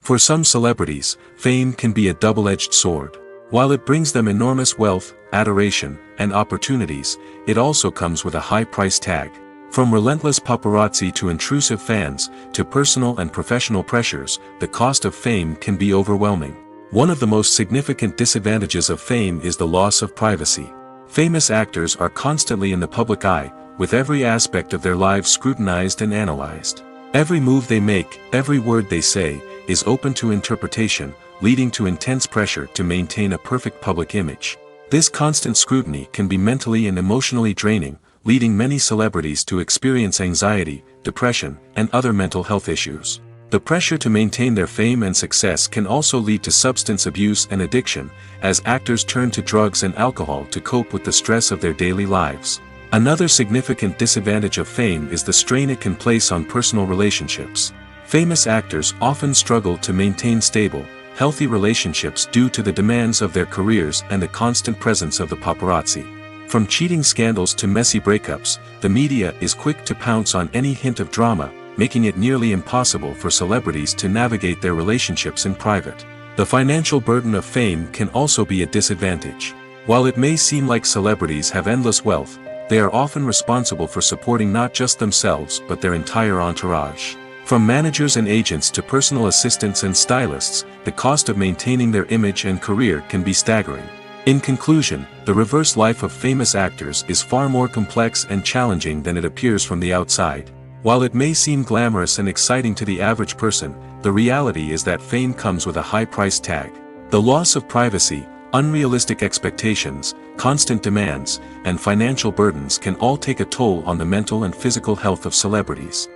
For some celebrities, fame can be a double-edged sword. While it brings them enormous wealth, adoration, and opportunities, it also comes with a high price tag. From relentless paparazzi to intrusive fans, to personal and professional pressures, the cost of fame can be overwhelming. One of the most significant disadvantages of fame is the loss of privacy. Famous actors are constantly in the public eye, with every aspect of their lives scrutinized and analyzed. Every move they make, every word they say, is open to interpretation, leading to intense pressure to maintain a perfect public image. This constant scrutiny can be mentally and emotionally draining, leading many celebrities to experience anxiety, depression, and other mental health issues. The pressure to maintain their fame and success can also lead to substance abuse and addiction, as actors turn to drugs and alcohol to cope with the stress of their daily lives. Another significant disadvantage of fame is the strain it can place on personal relationships. Famous actors often struggle to maintain stable, healthy relationships due to the demands of their careers and the constant presence of the paparazzi. From cheating scandals to messy breakups, the media is quick to pounce on any hint of drama, making it nearly impossible for celebrities to navigate their relationships in private. The financial burden of fame can also be a disadvantage. While it may seem like celebrities have endless wealth, they are often responsible for supporting not just themselves but their entire entourage. From managers and agents to personal assistants and stylists, the cost of maintaining their image and career can be staggering. In conclusion, the reverse life of famous actors is far more complex and challenging than it appears from the outside. While it may seem glamorous and exciting to the average person, the reality is that fame comes with a high price tag. The loss of privacy, unrealistic expectations, constant demands, and financial burdens can all take a toll on the mental and physical health of celebrities.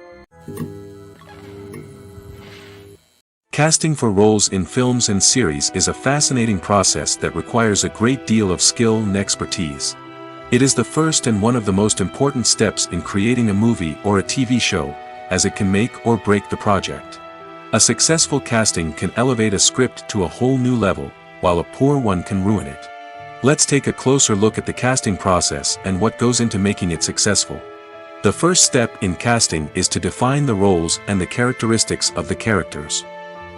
Casting for roles in films and series is a fascinating process that requires a great deal of skill and expertise. It is the first and one of the most important steps in creating a movie or a TV show, as it can make or break the project. A successful casting can elevate a script to a whole new level, while a poor one can ruin it. Let's take a closer look at the casting process and what goes into making it successful. The first step in casting is to define the roles and the characteristics of the characters.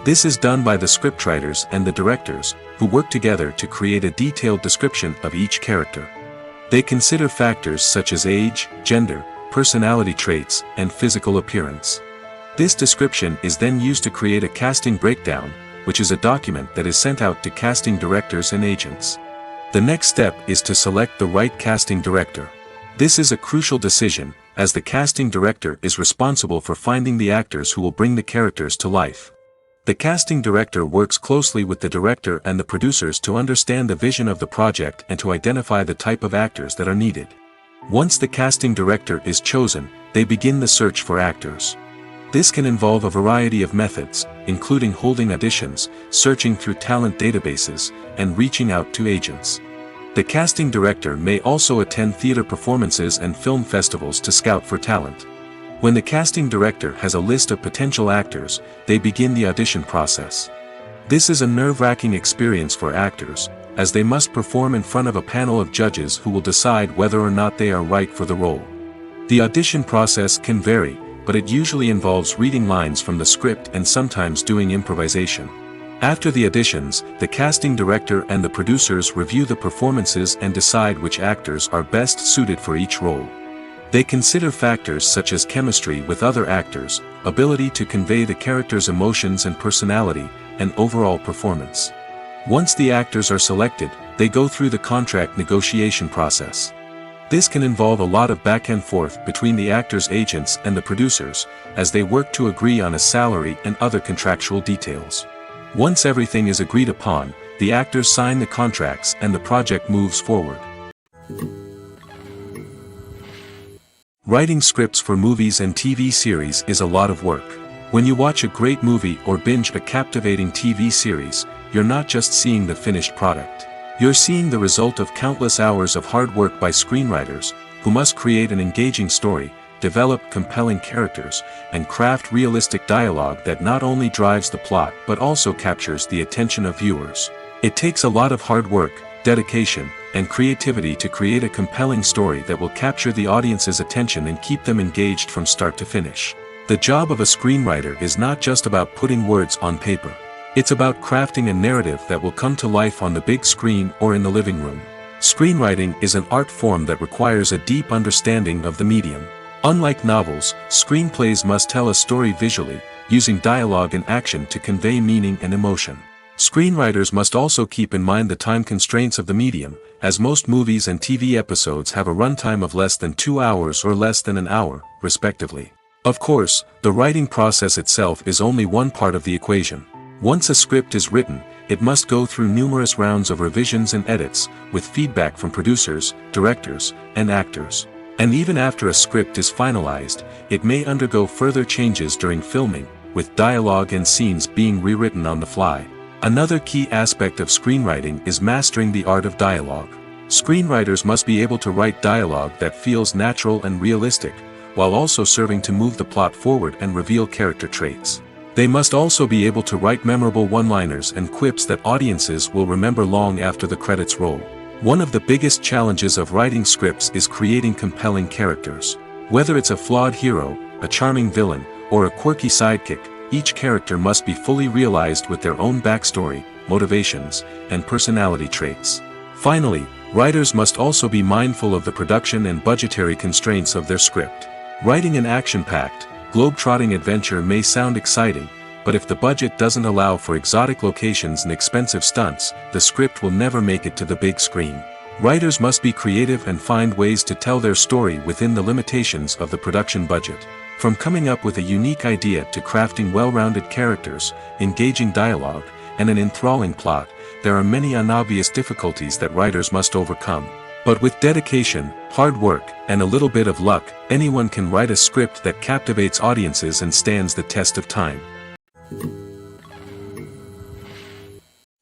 This is done by the scriptwriters and the directors, who work together to create a detailed description of each character. They consider factors such as age, gender, personality traits, and physical appearance. This description is then used to create a casting breakdown, which is a document that is sent out to casting directors and agents. The next step is to select the right casting director. This is a crucial decision, as the casting director is responsible for finding the actors who will bring the characters to life. The casting director works closely with the director and the producers to understand the vision of the project and to identify the type of actors that are needed. Once the casting director is chosen, they begin the search for actors. This can involve a variety of methods, including holding auditions, searching through talent databases, and reaching out to agents. The casting director may also attend theater performances and film festivals to scout for talent. When the casting director has a list of potential actors, they begin the audition process. This is a nerve-wracking experience for actors, as they must perform in front of a panel of judges who will decide whether or not they are right for the role. The audition process can vary, but it usually involves reading lines from the script and sometimes doing improvisation. After the auditions, the casting director and the producers review the performances and decide which actors are best suited for each role. They consider factors such as chemistry with other actors, ability to convey the character's emotions and personality, and overall performance. Once the actors are selected, they go through the contract negotiation process. This can involve a lot of back and forth between the actors' agents and the producers, as they work to agree on a salary and other contractual details. Once everything is agreed upon, the actors sign the contracts and the project moves forward. Writing scripts for movies and TV series is a lot of work. When you watch a great movie or binge a captivating TV series, you're not just seeing the finished product. You're seeing the result of countless hours of hard work by screenwriters, who must create an engaging story, develop compelling characters, and craft realistic dialogue that not only drives the plot but also captures the attention of viewers. It takes a lot of hard work, dedication, and creativity to create a compelling story that will capture the audience's attention and keep them engaged from start to finish. The job of a screenwriter is not just about putting words on paper. It's about crafting a narrative that will come to life on the big screen or in the living room. Screenwriting is an art form that requires a deep understanding of the medium. Unlike novels, screenplays must tell a story visually, using dialogue and action to convey meaning and emotion. Screenwriters must also keep in mind the time constraints of the medium, as most movies and TV episodes have a runtime of less than 2 hours or less than an hour, respectively. Of course, the writing process itself is only one part of the equation. Once a script is written, it must go through numerous rounds of revisions and edits, with feedback from producers, directors, and actors. And even after a script is finalized, it may undergo further changes during filming, with dialogue and scenes being rewritten on the fly. Another key aspect of screenwriting is mastering the art of dialogue. Screenwriters must be able to write dialogue that feels natural and realistic, while also serving to move the plot forward and reveal character traits. They must also be able to write memorable one-liners and quips that audiences will remember long after the credits roll. One of the biggest challenges of writing scripts is creating compelling characters. Whether it's a flawed hero, a charming villain, or a quirky sidekick, each character must be fully realized with their own backstory, motivations, and personality traits. Finally, writers must also be mindful of the production and budgetary constraints of their script. Writing an action-packed, globe-trotting adventure may sound exciting, but if the budget doesn't allow for exotic locations and expensive stunts, the script will never make it to the big screen. Writers must be creative and find ways to tell their story within the limitations of the production budget. From coming up with a unique idea to crafting well-rounded characters, engaging dialogue, and an enthralling plot, there are many unobvious difficulties that writers must overcome. But with dedication, hard work, and a little bit of luck, anyone can write a script that captivates audiences and stands the test of time.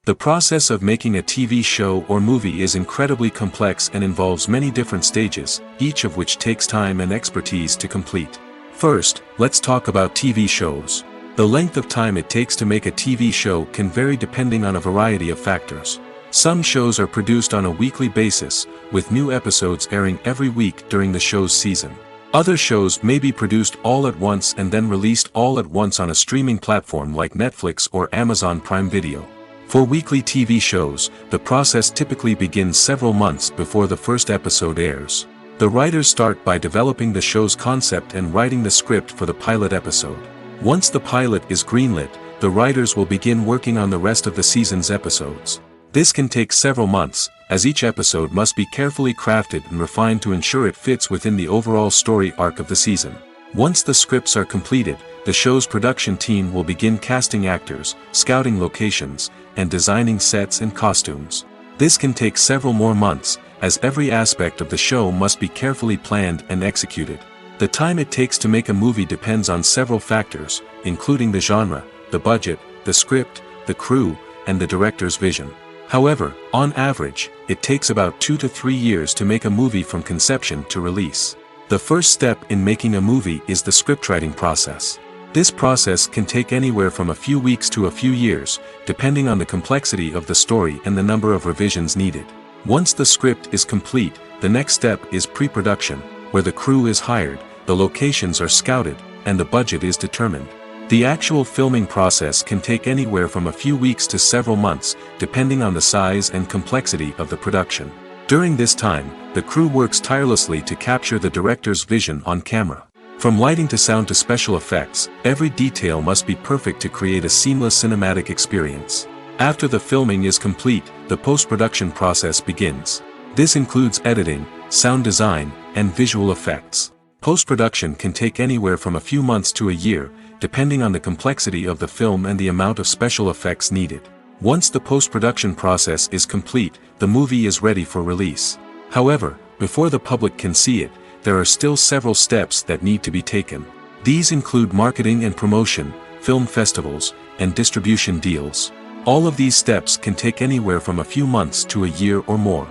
The process of making a TV show or movie is incredibly complex and involves many different stages, each of which takes time and expertise to complete. First, let's talk about TV shows. The length of time it takes to make a TV show can vary depending on a variety of factors. Some shows are produced on a weekly basis, with new episodes airing every week during the show's season. Other shows may be produced all at once and then released all at once on a streaming platform like Netflix or Amazon Prime Video. For weekly TV shows, the process typically begins several months before the first episode airs. The writers start by developing the show's concept and writing the script for the pilot episode. Once the pilot is greenlit, the writers will begin working on the rest of the season's episodes. This can take several months, as each episode must be carefully crafted and refined to ensure it fits within the overall story arc of the season. Once the scripts are completed, the show's production team will begin casting actors, scouting locations, and designing sets and costumes. This can take several more months, as every aspect of the show must be carefully planned and executed. The time it takes to make a movie depends on several factors, including the genre, the budget, the script, the crew, and the director's vision. However, on average, it takes about 2 to 3 years to make a movie from conception to release. The first step in making a movie is the scriptwriting process. This process can take anywhere from a few weeks to a few years, depending on the complexity of the story and the number of revisions needed. Once the script is complete, the next step is pre-production, where the crew is hired, the locations are scouted, and the budget is determined. The actual filming process can take anywhere from a few weeks to several months, depending on the size and complexity of the production. During this time, the crew works tirelessly to capture the director's vision on camera. From lighting to sound to special effects, every detail must be perfect to create a seamless cinematic experience. After the filming is complete, the post-production process begins. This includes editing, sound design, and visual effects. Post-production can take anywhere from a few months to a year, depending on the complexity of the film and the amount of special effects needed. Once the post-production process is complete, the movie is ready for release. However, before the public can see it, there are still several steps that need to be taken. These include marketing and promotion, film festivals, and distribution deals. All of these steps can take anywhere from a few months to a year or more.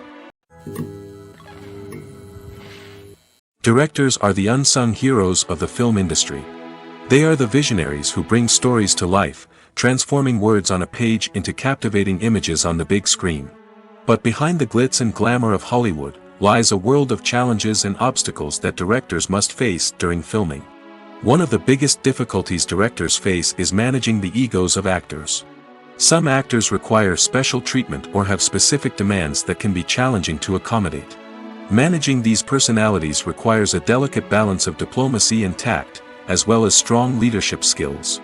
Directors are the unsung heroes of the film industry. They are the visionaries who bring stories to life, transforming words on a page into captivating images on the big screen. But behind the glitz and glamour of Hollywood, lies a world of challenges and obstacles that directors must face during filming. One of the biggest difficulties directors face is managing the egos of actors. Some actors require special treatment or have specific demands that can be challenging to accommodate. Managing these personalities requires a delicate balance of diplomacy and tact, as well as strong leadership skills.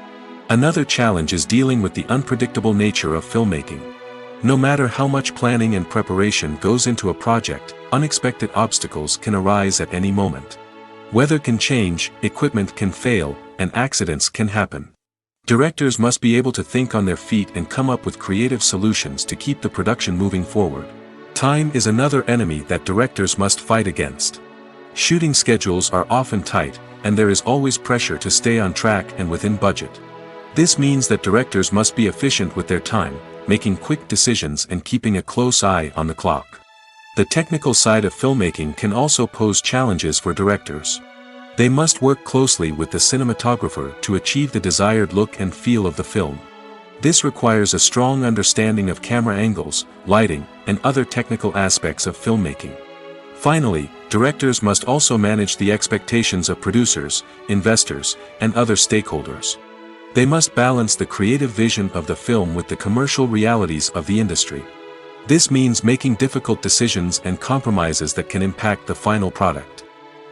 Another challenge is dealing with the unpredictable nature of filmmaking. No matter how much planning and preparation goes into a project, unexpected obstacles can arise at any moment. Weather can change, equipment can fail, and accidents can happen. Directors must be able to think on their feet and come up with creative solutions to keep the production moving forward. Time is another enemy that directors must fight against. Shooting schedules are often tight, and there is always pressure to stay on track and within budget. This means that directors must be efficient with their time, making quick decisions and keeping a close eye on the clock. The technical side of filmmaking can also pose challenges for directors. They must work closely with the cinematographer to achieve the desired look and feel of the film. This requires a strong understanding of camera angles, lighting, and other technical aspects of filmmaking. Finally, directors must also manage the expectations of producers, investors, and other stakeholders. They must balance the creative vision of the film with the commercial realities of the industry. This means making difficult decisions and compromises that can impact the final product.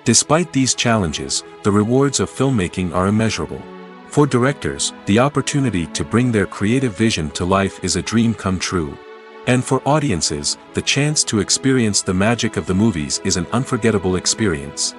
Despite these challenges, the rewards of filmmaking are immeasurable. For directors, the opportunity to bring their creative vision to life is a dream come true. And for audiences, the chance to experience the magic of the movies is an unforgettable experience.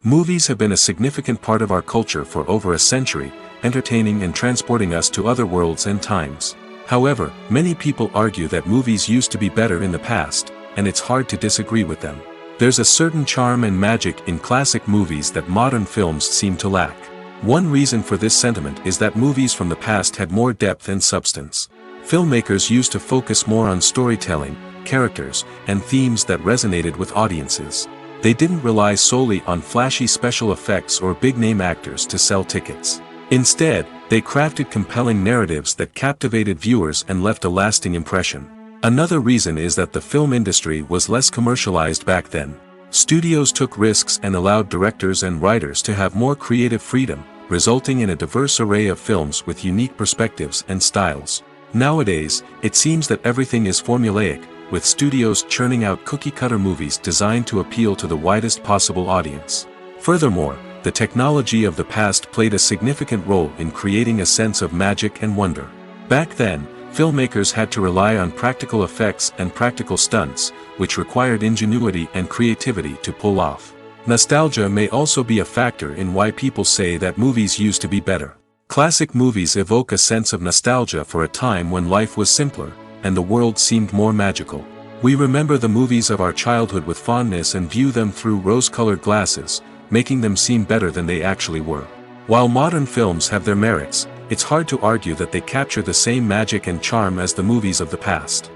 Movies have been a significant part of our culture for over a century, entertaining and transporting us to other worlds and times. However, many people argue that movies used to be better in the past, and it's hard to disagree with them. There's a certain charm and magic in classic movies that modern films seem to lack. One reason for this sentiment is that movies from the past had more depth and substance. Filmmakers used to focus more on storytelling, characters, and themes that resonated with audiences. They didn't rely solely on flashy special effects or big-name actors to sell tickets. Instead, they crafted compelling narratives that captivated viewers and left a lasting impression. Another reason is that the film industry was less commercialized back then. Studios took risks and allowed directors and writers to have more creative freedom, resulting in a diverse array of films with unique perspectives and styles. Nowadays, it seems that everything is formulaic, with studios churning out cookie-cutter movies designed to appeal to the widest possible audience. Furthermore, the technology of the past played a significant role in creating a sense of magic and wonder. Back then, filmmakers had to rely on practical effects and practical stunts, which required ingenuity and creativity to pull off. Nostalgia may also be a factor in why people say that movies used to be better. Classic movies evoke a sense of nostalgia for a time when life was simpler, and the world seemed more magical. We remember the movies of our childhood with fondness and view them through rose-colored glasses, making them seem better than they actually were. While modern films have their merits, it's hard to argue that they capture the same magic and charm as the movies of the past.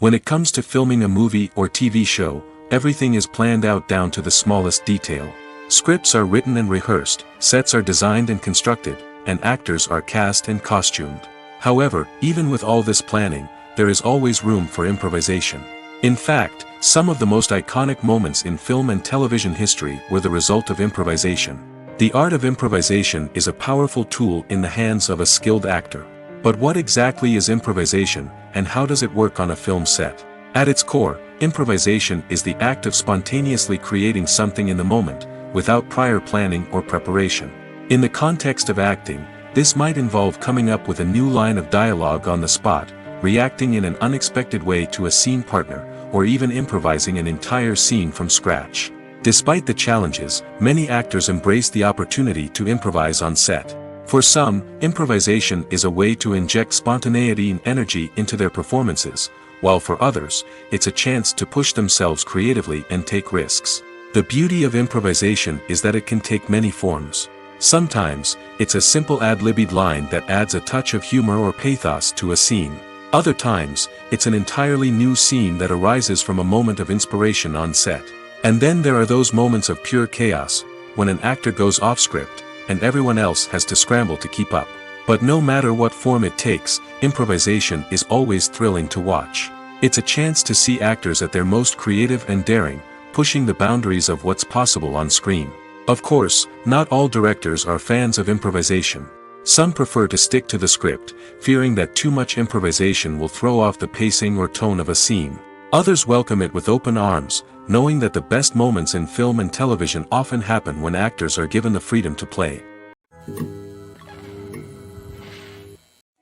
When it comes to filming a movie or TV show, everything is planned out down to the smallest detail. Scripts are written and rehearsed, sets are designed and constructed, and actors are cast and costumed. However, even with all this planning, there is always room for improvisation. In fact, some of the most iconic moments in film and television history were the result of improvisation. The art of improvisation is a powerful tool in the hands of a skilled actor. But what exactly is improvisation, and how does it work on a film set? At its core, improvisation is the act of spontaneously creating something in the moment, without prior planning or preparation. In the context of acting, this might involve coming up with a new line of dialogue on the spot, reacting in an unexpected way to a scene partner, or even improvising an entire scene from scratch. Despite the challenges, many actors embrace the opportunity to improvise on set. For some, improvisation is a way to inject spontaneity and energy into their performances, while for others, it's a chance to push themselves creatively and take risks. The beauty of improvisation is that it can take many forms. Sometimes, it's a simple ad-libbed line that adds a touch of humor or pathos to a scene. Other times, it's an entirely new scene that arises from a moment of inspiration on set. And then there are those moments of pure chaos, when an actor goes off script, and everyone else has to scramble to keep up. But no matter what form it takes, improvisation is always thrilling to watch. It's a chance to see actors at their most creative and daring, pushing the boundaries of what's possible on screen. Of course, not all directors are fans of improvisation. Some prefer to stick to the script, fearing that too much improvisation will throw off the pacing or tone of a scene. Others welcome it with open arms, knowing that the best moments in film and television often happen when actors are given the freedom to play.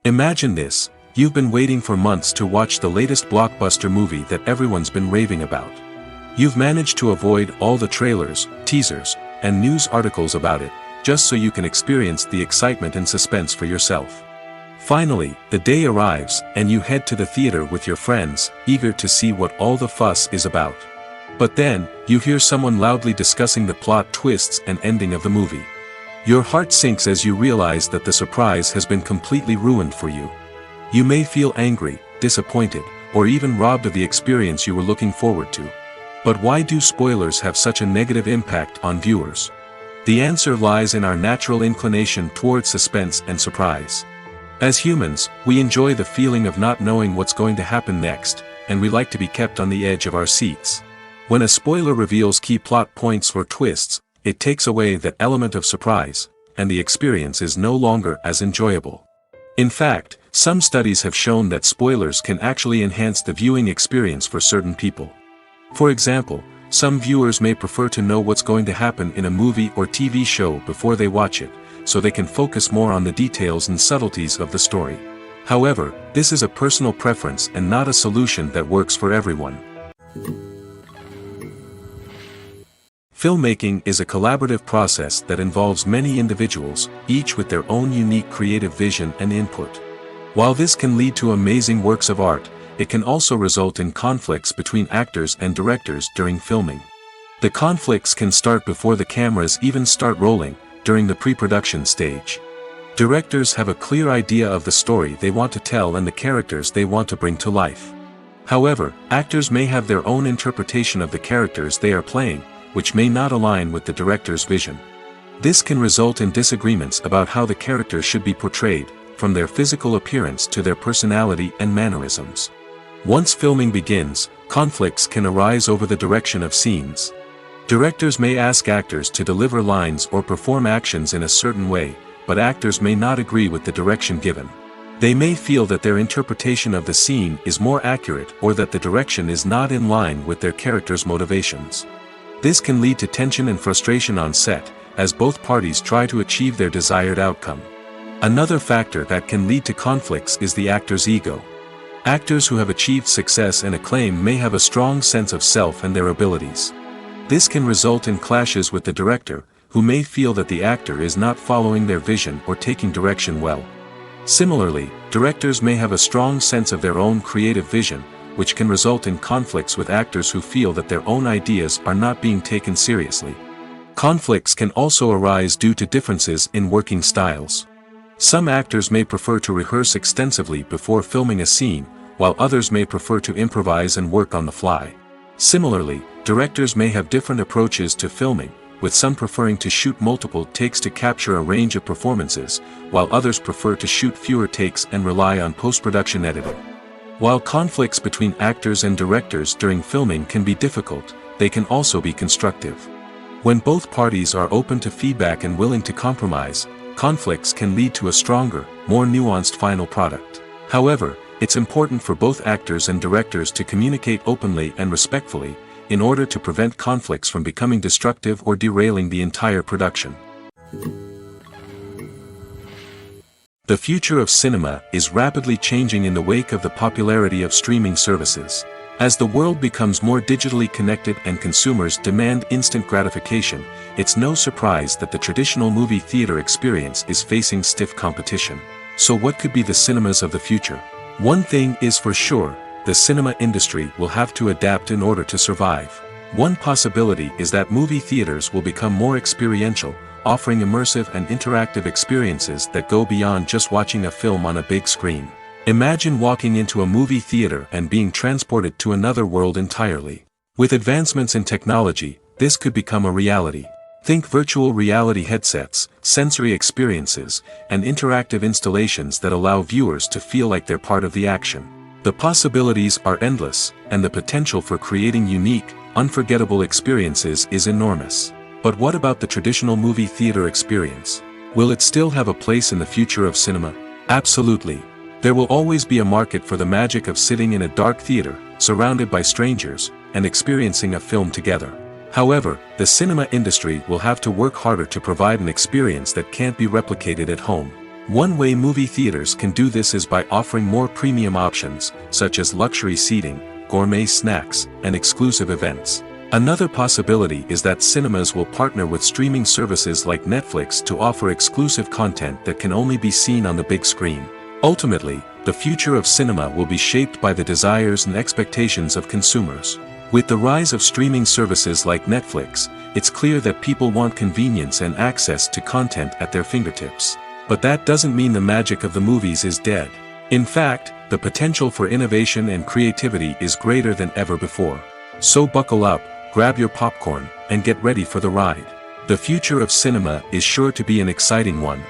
Imagine this: you've been waiting for months to watch the latest blockbuster movie that everyone's been raving about. You've managed to avoid all the trailers, teasers, and news articles about it, just so you can experience the excitement and suspense for yourself. Finally, the day arrives, and you head to the theater with your friends, eager to see what all the fuss is about. But then, you hear someone loudly discussing the plot twists and ending of the movie. Your heart sinks as you realize that the surprise has been completely ruined for you. You may feel angry, disappointed, or even robbed of the experience you were looking forward to. But why do spoilers have such a negative impact on viewers? The answer lies in our natural inclination towards suspense and surprise. As humans, we enjoy the feeling of not knowing what's going to happen next, and we like to be kept on the edge of our seats. When a spoiler reveals key plot points or twists, it takes away that element of surprise, and the experience is no longer as enjoyable. In fact, some studies have shown that spoilers can actually enhance the viewing experience for certain people. For example, some viewers may prefer to know what's going to happen in a movie or TV show before they watch it, so they can focus more on the details and subtleties of the story. However, this is a personal preference and not a solution that works for everyone. Filmmaking is a collaborative process that involves many individuals, each with their own unique creative vision and input. While this can lead to amazing works of art, it can also result in conflicts between actors and directors during filming. The conflicts can start before the cameras even start rolling, during the pre-production stage. Directors have a clear idea of the story they want to tell and the characters they want to bring to life. However, actors may have their own interpretation of the characters they are playing, which may not align with the director's vision. This can result in disagreements about how the characters should be portrayed, from their physical appearance to their personality and mannerisms. Once filming begins, conflicts can arise over the direction of scenes. Directors may ask actors to deliver lines or perform actions in a certain way, but actors may not agree with the direction given. They may feel that their interpretation of the scene is more accurate or that the direction is not in line with their character's motivations. This can lead to tension and frustration on set, as both parties try to achieve their desired outcome. Another factor that can lead to conflicts is the actor's ego. Actors who have achieved success and acclaim may have a strong sense of self and their abilities. This can result in clashes with the director, who may feel that the actor is not following their vision or taking direction well. Similarly, directors may have a strong sense of their own creative vision, which can result in conflicts with actors who feel that their own ideas are not being taken seriously. Conflicts can also arise due to differences in working styles. Some actors may prefer to rehearse extensively before filming a scene, while others may prefer to improvise and work on the fly. Similarly, directors may have different approaches to filming, with some preferring to shoot multiple takes to capture a range of performances, while others prefer to shoot fewer takes and rely on post-production editing. While conflicts between actors and directors during filming can be difficult, they can also be constructive. When both parties are open to feedback and willing to compromise, conflicts can lead to a stronger, more nuanced final product. However, it's important for both actors and directors to communicate openly and respectfully, in order to prevent conflicts from becoming destructive or derailing the entire production. The future of cinema is rapidly changing in the wake of the popularity of streaming services. As the world becomes more digitally connected and consumers demand instant gratification, it's no surprise that the traditional movie theater experience is facing stiff competition. So what could be the cinemas of the future? One thing is for sure, the cinema industry will have to adapt in order to survive. One possibility is that movie theaters will become more experiential, offering immersive and interactive experiences that go beyond just watching a film on a big screen. Imagine walking into a movie theater and being transported to another world entirely. With advancements in technology, this could become a reality. Think virtual reality headsets, sensory experiences, and interactive installations that allow viewers to feel like they're part of the action. The possibilities are endless, and the potential for creating unique, unforgettable experiences is enormous. But what about the traditional movie theater experience? Will it still have a place in the future of cinema? Absolutely. There will always be a market for the magic of sitting in a dark theater, surrounded by strangers, and experiencing a film together. However, the cinema industry will have to work harder to provide an experience that can't be replicated at home. One way movie theaters can do this is by offering more premium options, such as luxury seating, gourmet snacks, and exclusive events. Another possibility is that cinemas will partner with streaming services like Netflix to offer exclusive content that can only be seen on the big screen. Ultimately, the future of cinema will be shaped by the desires and expectations of consumers. With the rise of streaming services like Netflix, it's clear that people want convenience and access to content at their fingertips. But that doesn't mean the magic of the movies is dead. In fact, the potential for innovation and creativity is greater than ever before. So buckle up, grab your popcorn, and get ready for the ride. The future of cinema is sure to be an exciting one.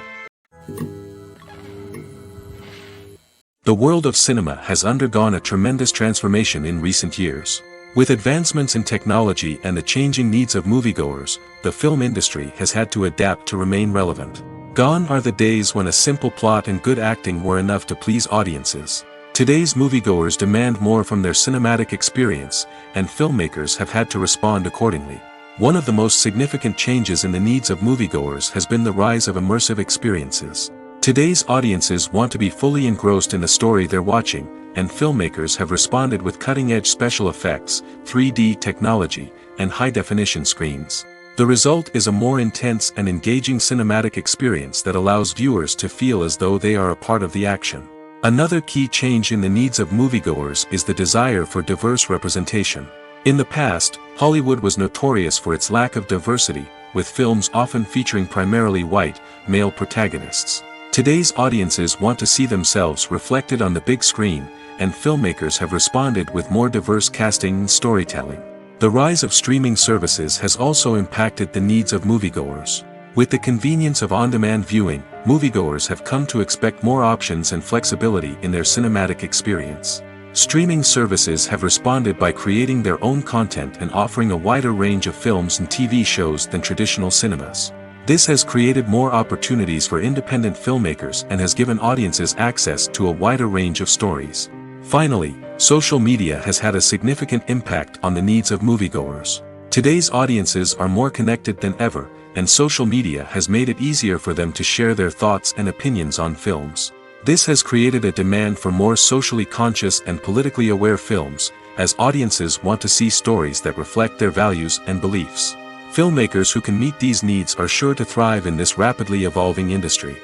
The world of cinema has undergone a tremendous transformation in recent years. With advancements in technology and the changing needs of moviegoers, the film industry has had to adapt to remain relevant. Gone are the days when a simple plot and good acting were enough to please audiences. Today's moviegoers demand more from their cinematic experience, and filmmakers have had to respond accordingly. One of the most significant changes in the needs of moviegoers has been the rise of immersive experiences. Today's audiences want to be fully engrossed in the story they're watching, and filmmakers have responded with cutting-edge special effects, 3D technology, and high-definition screens. The result is a more intense and engaging cinematic experience that allows viewers to feel as though they are a part of the action. Another key change in the needs of moviegoers is the desire for diverse representation. In the past, Hollywood was notorious for its lack of diversity, with films often featuring primarily white, male protagonists. Today's audiences want to see themselves reflected on the big screen, and filmmakers have responded with more diverse casting and storytelling. The rise of streaming services has also impacted the needs of moviegoers. With the convenience of on-demand viewing, moviegoers have come to expect more options and flexibility in their cinematic experience. Streaming services have responded by creating their own content and offering a wider range of films and TV shows than traditional cinemas. This has created more opportunities for independent filmmakers and has given audiences access to a wider range of stories. Finally, social media has had a significant impact on the needs of moviegoers. Today's audiences are more connected than ever, and social media has made it easier for them to share their thoughts and opinions on films. This has created a demand for more socially conscious and politically aware films, as audiences want to see stories that reflect their values and beliefs. Filmmakers who can meet these needs are sure to thrive in this rapidly evolving industry.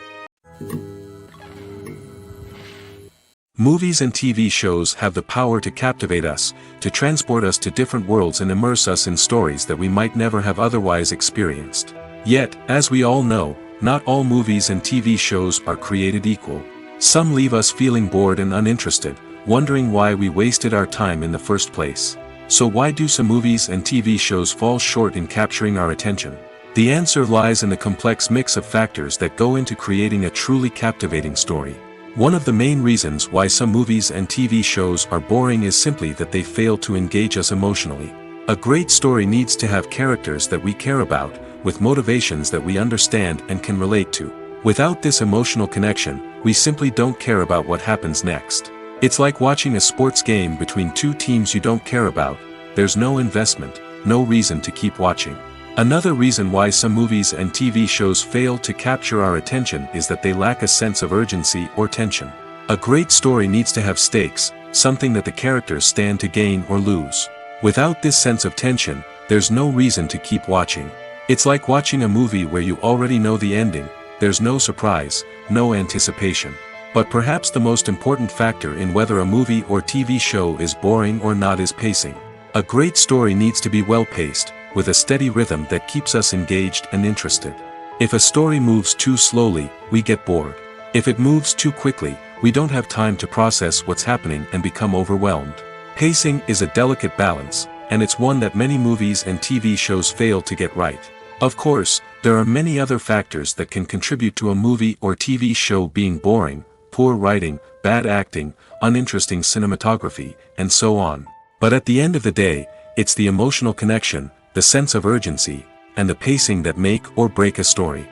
Movies and TV shows have the power to captivate us, to transport us to different worlds and immerse us in stories that we might never have otherwise experienced. Yet, as we all know, not all movies and TV shows are created equal. Some leave us feeling bored and uninterested, wondering why we wasted our time in the first place. So why do some movies and TV shows fall short in capturing our attention? The answer lies in the complex mix of factors that go into creating a truly captivating story. One of the main reasons why some movies and TV shows are boring is simply that they fail to engage us emotionally. A great story needs to have characters that we care about, with motivations that we understand and can relate to. Without this emotional connection, we simply don't care about what happens next. It's like watching a sports game between two teams you don't care about. There's no investment, no reason to keep watching. Another reason why some movies and TV shows fail to capture our attention is that they lack a sense of urgency or tension. A great story needs to have stakes, something that the characters stand to gain or lose. Without this sense of tension, there's no reason to keep watching. It's like watching a movie where you already know the ending. There's no surprise, no anticipation. But perhaps the most important factor in whether a movie or TV show is boring or not is pacing. A great story needs to be well-paced, with a steady rhythm that keeps us engaged and interested. If a story moves too slowly, we get bored. If it moves too quickly, we don't have time to process what's happening and become overwhelmed. Pacing is a delicate balance, and it's one that many movies and TV shows fail to get right. Of course, there are many other factors that can contribute to a movie or TV show being boring: poor writing, bad acting, uninteresting cinematography, and so on. But at the end of the day, it's the emotional connection, the sense of urgency, and the pacing that make or break a story.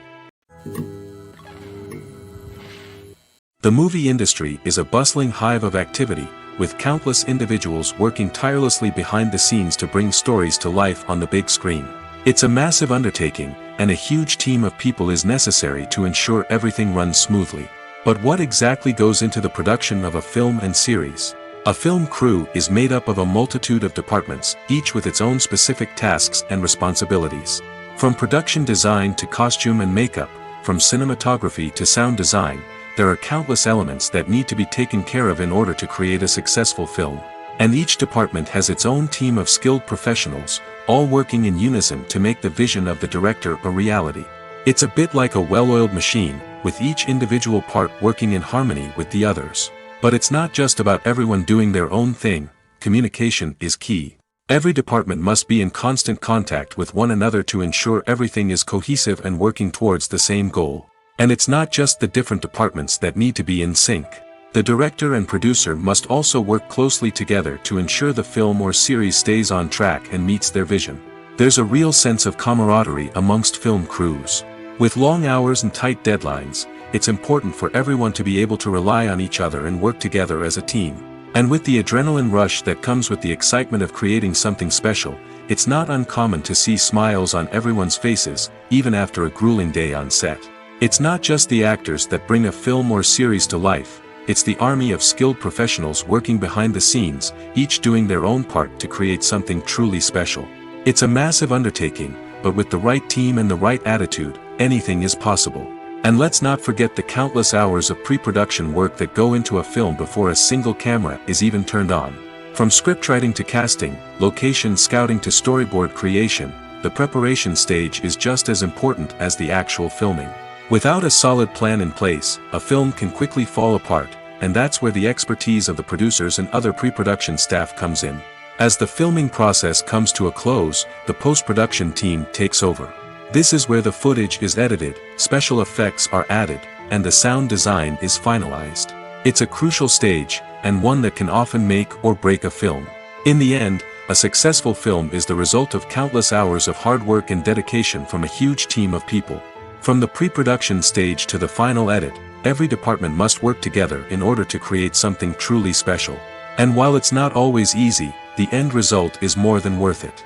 The movie industry is a bustling hive of activity, with countless individuals working tirelessly behind the scenes to bring stories to life on the big screen. It's a massive undertaking, and a huge team of people is necessary to ensure everything runs smoothly. But what exactly goes into the production of a film and series? A film crew is made up of a multitude of departments, each with its own specific tasks and responsibilities. From production design to costume and makeup, from cinematography to sound design, there are countless elements that need to be taken care of in order to create a successful film. And each department has its own team of skilled professionals, all working in unison to make the vision of the director a reality. It's a bit like a well-oiled machine, with each individual part working in harmony with the others. But it's not just about everyone doing their own thing. Communication is key. Every department must be in constant contact with one another to ensure everything is cohesive and working towards the same goal. And it's not just the different departments that need to be in sync. The director and producer must also work closely together to ensure the film or series stays on track and meets their vision. There's a real sense of camaraderie amongst film crews. With long hours and tight deadlines, it's important for everyone to be able to rely on each other and work together as a team. And with the adrenaline rush that comes with the excitement of creating something special, it's not uncommon to see smiles on everyone's faces, even after a grueling day on set. It's not just the actors that bring a film or series to life, it's the army of skilled professionals working behind the scenes, each doing their own part to create something truly special. It's a massive undertaking, but with the right team and the right attitude, anything is possible. And let's not forget the countless hours of pre-production work that go into a film before a single camera is even turned on. From scriptwriting to casting, location scouting to storyboard creation, the preparation stage is just as important as the actual filming. Without a solid plan in place, a film can quickly fall apart, and that's where the expertise of the producers and other pre-production staff comes in. As the filming process comes to a close, the post-production team takes over. This is where the footage is edited, special effects are added, and the sound design is finalized. It's a crucial stage, and one that can often make or break a film. In the end, a successful film is the result of countless hours of hard work and dedication from a huge team of people. From the pre-production stage to the final edit, every department must work together in order to create something truly special. And while it's not always easy, the end result is more than worth it.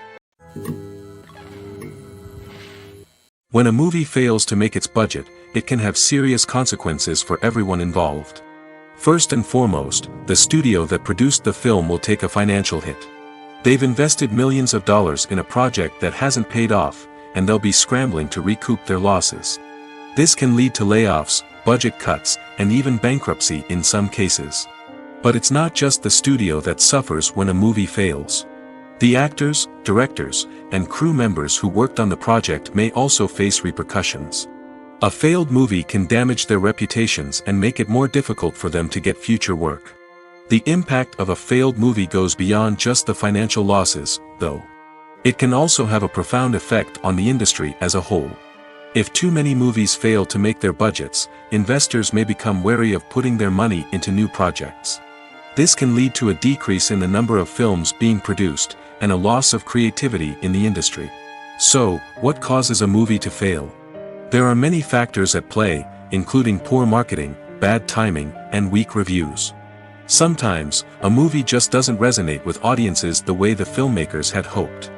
When a movie fails to make its budget, it can have serious consequences for everyone involved. First and foremost, the studio that produced the film will take a financial hit. They've invested millions of dollars in a project that hasn't paid off, and they'll be scrambling to recoup their losses. This can lead to layoffs, budget cuts, and even bankruptcy in some cases. But it's not just the studio that suffers when a movie fails. The actors, directors, and crew members who worked on the project may also face repercussions. A failed movie can damage their reputations and make it more difficult for them to get future work. The impact of a failed movie goes beyond just the financial losses, though. It can also have a profound effect on the industry as a whole. If too many movies fail to make their budgets, investors may become wary of putting their money into new projects. This can lead to a decrease in the number of films being produced, and a loss of creativity in the industry. So, what causes a movie to fail? There are many factors at play, including poor marketing, bad timing, and weak reviews. Sometimes, a movie just doesn't resonate with audiences the way the filmmakers had hoped.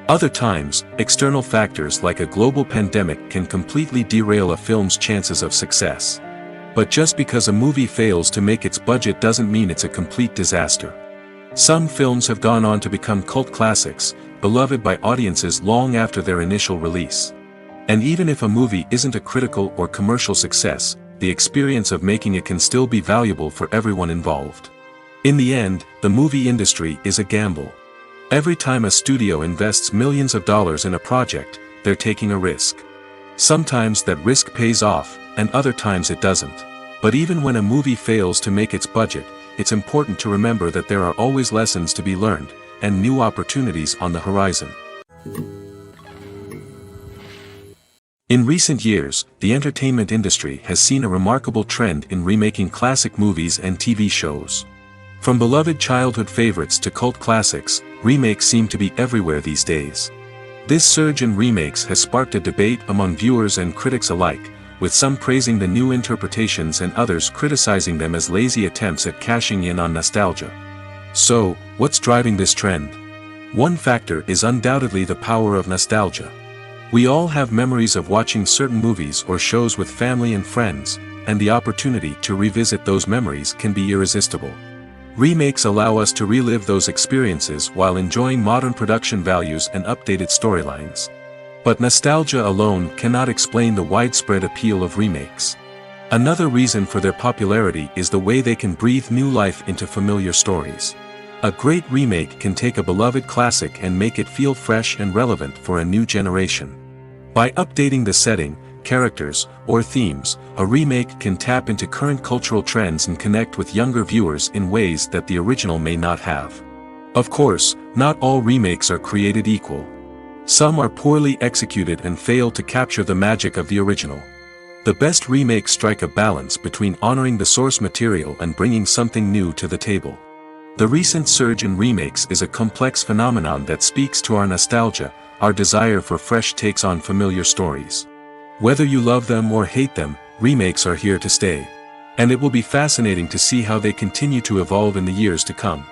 Other times, external factors like a global pandemic can completely derail a film's chances of success. But just because a movie fails to make its budget doesn't mean it's a complete disaster. Some films have gone on to become cult classics, beloved by audiences long after their initial release. And even if a movie isn't a critical or commercial success, the experience of making it can still be valuable for everyone involved. In the end, the movie industry is a gamble. Every time a studio invests millions of dollars in a project, they're taking a risk. Sometimes that risk pays off, and other times it doesn't. But even when a movie fails to make its budget, it's important to remember that there are always lessons to be learned, and new opportunities on the horizon. In recent years, the entertainment industry has seen a remarkable trend in remaking classic movies and TV shows. From beloved childhood favorites to cult classics, remakes seem to be everywhere these days. This surge in remakes has sparked a debate among viewers and critics alike, with some praising the new interpretations and others criticizing them as lazy attempts at cashing in on nostalgia. So, what's driving this trend? One factor is undoubtedly the power of nostalgia. We all have memories of watching certain movies or shows with family and friends, and the opportunity to revisit those memories can be irresistible. Remakes allow us to relive those experiences while enjoying modern production values and updated storylines. But nostalgia alone cannot explain the widespread appeal of remakes. Another reason for their popularity is the way they can breathe new life into familiar stories. A great remake can take a beloved classic and make it feel fresh and relevant for a new generation. By updating the setting, characters, or themes, a remake can tap into current cultural trends and connect with younger viewers in ways that the original may not have. Of course, not all remakes are created equal. Some are poorly executed and fail to capture the magic of the original. The best remakes strike a balance between honoring the source material and bringing something new to the table. The recent surge in remakes is a complex phenomenon that speaks to our nostalgia, our desire for fresh takes on familiar stories. Whether you love them or hate them, remakes are here to stay. And it will be fascinating to see how they continue to evolve in the years to come.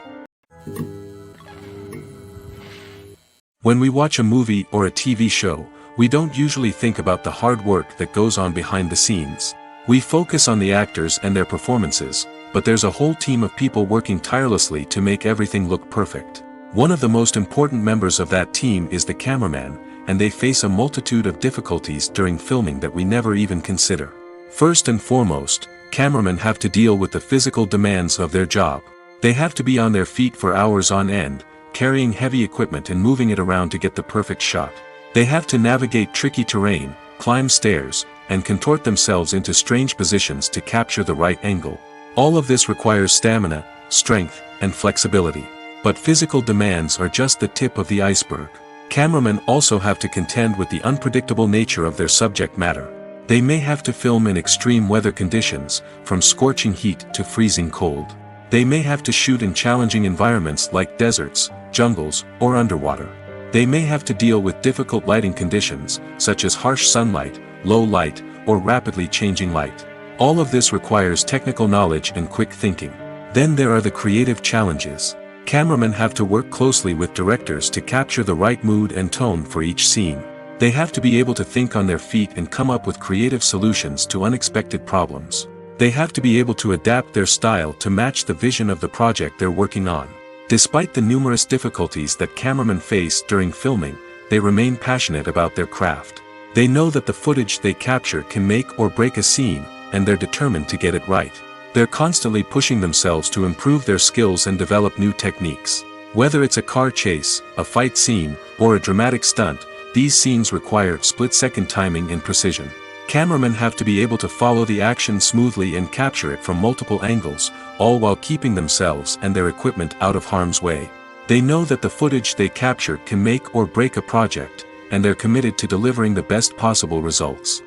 When we watch a movie or a TV show, we don't usually think about the hard work that goes on behind the scenes. We focus on the actors and their performances, but there's a whole team of people working tirelessly to make everything look perfect. One of the most important members of that team is the cameraman, and they face a multitude of difficulties during filming that we never even consider. First and foremost, cameramen have to deal with the physical demands of their job. They have to be on their feet for hours on end, carrying heavy equipment and moving it around to get the perfect shot. They have to navigate tricky terrain, climb stairs, and contort themselves into strange positions to capture the right angle. All of this requires stamina, strength, and flexibility. But physical demands are just the tip of the iceberg. Cameramen also have to contend with the unpredictable nature of their subject matter. They may have to film in extreme weather conditions, from scorching heat to freezing cold. They may have to shoot in challenging environments like deserts, jungles, or underwater. They may have to deal with difficult lighting conditions, such as harsh sunlight, low light, or rapidly changing light. All of this requires technical knowledge and quick thinking. Then there are the creative challenges. Cameramen have to work closely with directors to capture the right mood and tone for each scene. They have to be able to think on their feet and come up with creative solutions to unexpected problems. They have to be able to adapt their style to match the vision of the project they're working on. Despite the numerous difficulties that cameramen face during filming, they remain passionate about their craft. They know that the footage they capture can make or break a scene, and they're determined to get it right. They're constantly pushing themselves to improve their skills and develop new techniques. Whether it's a car chase, a fight scene, or a dramatic stunt, these scenes require split-second timing and precision. Cameramen have to be able to follow the action smoothly and capture it from multiple angles, all while keeping themselves and their equipment out of harm's way. They know that the footage they capture can make or break a project, and they're committed to delivering the best possible results.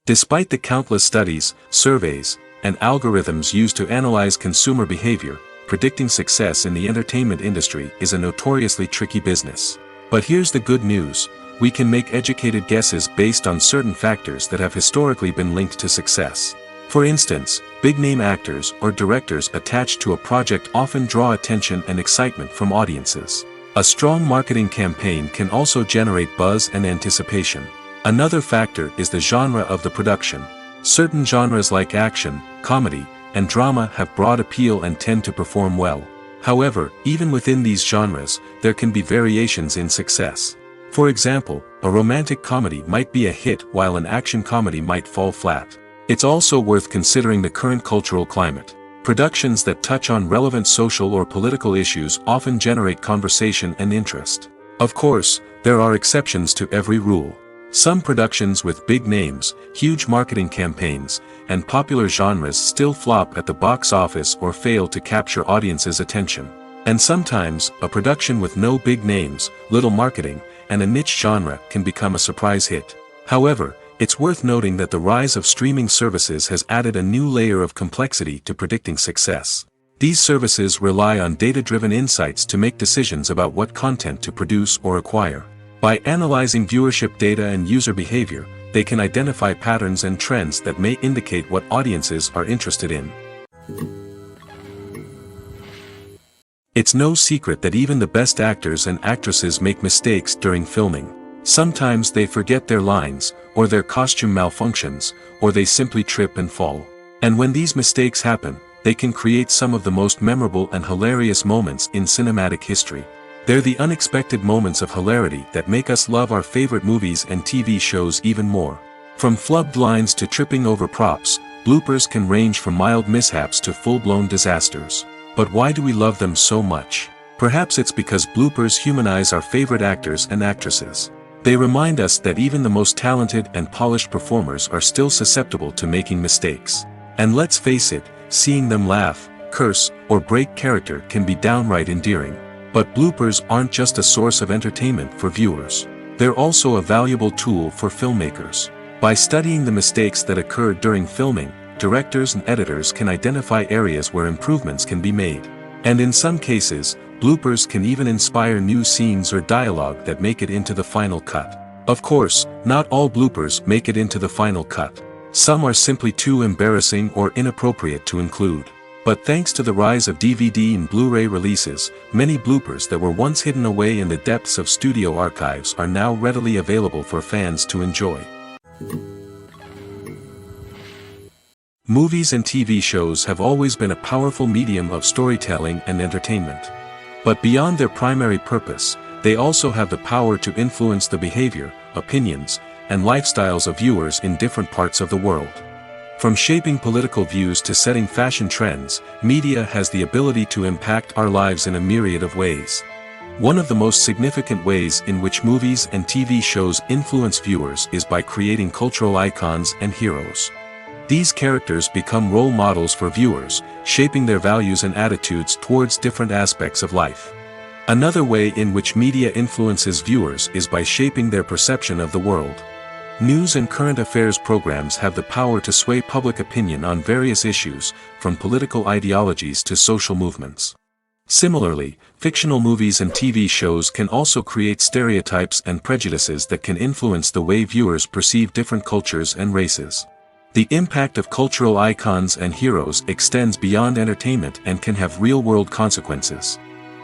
Despite the countless studies, surveys, and algorithms used to analyze consumer behavior, predicting success in the entertainment industry is a notoriously tricky business. But here's the good news: we can make educated guesses based on certain factors that have historically been linked to success. For instance, big-name actors or directors attached to a project often draw attention and excitement from audiences. A strong marketing campaign can also generate buzz and anticipation. Another factor is the genre of the production. Certain genres like action, comedy, and drama have broad appeal and tend to perform well. However, even within these genres, there can be variations in success. For example, a romantic comedy might be a hit while an action comedy might fall flat. It's also worth considering the current cultural climate. Productions that touch on relevant social or political issues often generate conversation and interest. Of course, there are exceptions to every rule. Some productions with big names, huge marketing campaigns, and popular genres still flop at the box office or fail to capture audiences' attention. And sometimes, a production with no big names, little marketing, and a niche genre can become a surprise hit. However, it's worth noting that the rise of streaming services has added a new layer of complexity to predicting success. These services rely on data-driven insights to make decisions about what content to produce or acquire. By analyzing viewership data and user behavior, they can identify patterns and trends that may indicate what audiences are interested in. It's no secret that even the best actors and actresses make mistakes during filming. Sometimes they forget their lines, or their costume malfunctions, or they simply trip and fall. And when these mistakes happen, they can create some of the most memorable and hilarious moments in cinematic history. They're the unexpected moments of hilarity that make us love our favorite movies and TV shows even more. From flubbed lines to tripping over props, bloopers can range from mild mishaps to full-blown disasters. But why do we love them so much? Perhaps it's because bloopers humanize our favorite actors and actresses. They remind us that even the most talented and polished performers are still susceptible to making mistakes. And let's face it, seeing them laugh, curse, or break character can be downright endearing. But bloopers aren't just a source of entertainment for viewers. They're also a valuable tool for filmmakers. By studying the mistakes that occurred during filming, directors and editors can identify areas where improvements can be made. And in some cases, bloopers can even inspire new scenes or dialogue that make it into the final cut. Of course, not all bloopers make it into the final cut. Some are simply too embarrassing or inappropriate to include. But thanks to the rise of DVD and Blu-ray releases, many bloopers that were once hidden away in the depths of studio archives are now readily available for fans to enjoy. Movies and TV shows have always been a powerful medium of storytelling and entertainment. But beyond their primary purpose, they also have the power to influence the behavior, opinions, and lifestyles of viewers in different parts of the world. From shaping political views to setting fashion trends, media has the ability to impact our lives in a myriad of ways. One of the most significant ways in which movies and TV shows influence viewers is by creating cultural icons and heroes. These characters become role models for viewers, shaping their values and attitudes towards different aspects of life. Another way in which media influences viewers is by shaping their perception of the world. News and current affairs programs have the power to sway public opinion on various issues, from political ideologies to social movements. Similarly, fictional movies and TV shows can also create stereotypes and prejudices that can influence the way viewers perceive different cultures and races. The impact of cultural icons and heroes extends beyond entertainment and can have real-world consequences.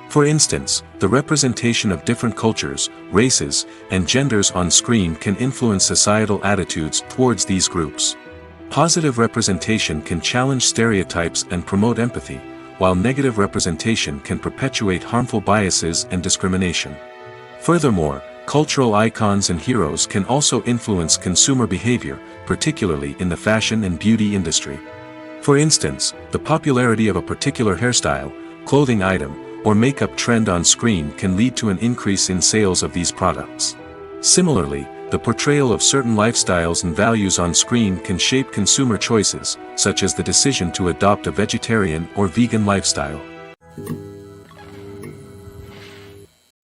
For instance, the representation of different cultures, races, and genders on screen can influence societal attitudes towards these groups. Positive representation can challenge stereotypes and promote empathy, while negative representation can perpetuate harmful biases and discrimination. Furthermore, cultural icons and heroes can also influence consumer behavior, particularly in the fashion and beauty industry. For instance, the popularity of a particular hairstyle, clothing item, or makeup trend on screen can lead to an increase in sales of these products. Similarly, the portrayal of certain lifestyles and values on screen can shape consumer choices, such as the decision to adopt a vegetarian or vegan lifestyle.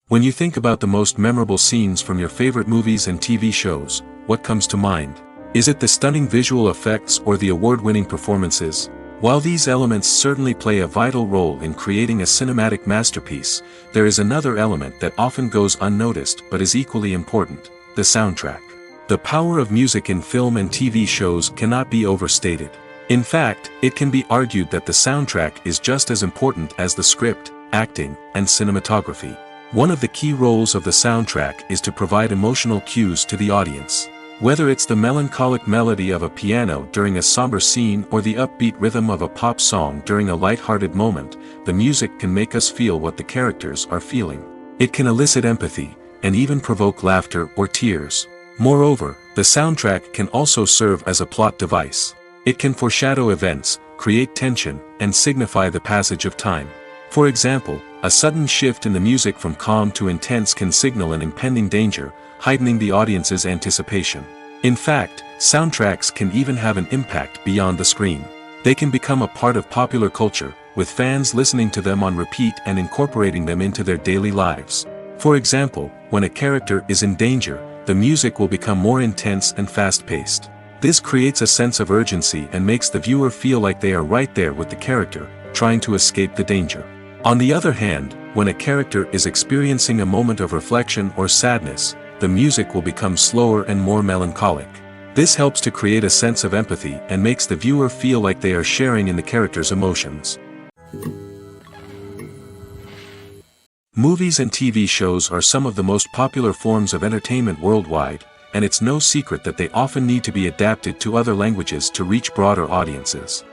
When you think about the most memorable scenes from your favorite movies and TV shows, what comes to mind? Is it the stunning visual effects or the award-winning performances? While these elements certainly play a vital role in creating a cinematic masterpiece, there is another element that often goes unnoticed but is equally important: the soundtrack. The power of music in film and TV shows cannot be overstated. In fact, it can be argued that the soundtrack is just as important as the script, acting, and cinematography. One of the key roles of the soundtrack is to provide emotional cues to the audience. Whether it's the melancholic melody of a piano during a somber scene or the upbeat rhythm of a pop song during a light-hearted moment, the music can make us feel what the characters are feeling. It can elicit empathy, and even provoke laughter or tears. Moreover, the soundtrack can also serve as a plot device. It can foreshadow events, create tension, and signify the passage of time. For example, a sudden shift in the music from calm to intense can signal an impending danger, heightening the audience's anticipation. In fact, soundtracks can even have an impact beyond the screen. They can become a part of popular culture, with fans listening to them on repeat and incorporating them into their daily lives. For example, when a character is in danger, the music will become more intense and fast-paced. This creates a sense of urgency and makes the viewer feel like they are right there with the character, trying to escape the danger. On the other hand, when a character is experiencing a moment of reflection or sadness, the music will become slower and more melancholic. This helps to create a sense of empathy and makes the viewer feel like they are sharing in the character's emotions. Movies and TV shows are some of the most popular forms of entertainment worldwide, and it's no secret that they often need to be adapted to other languages to reach broader audiences.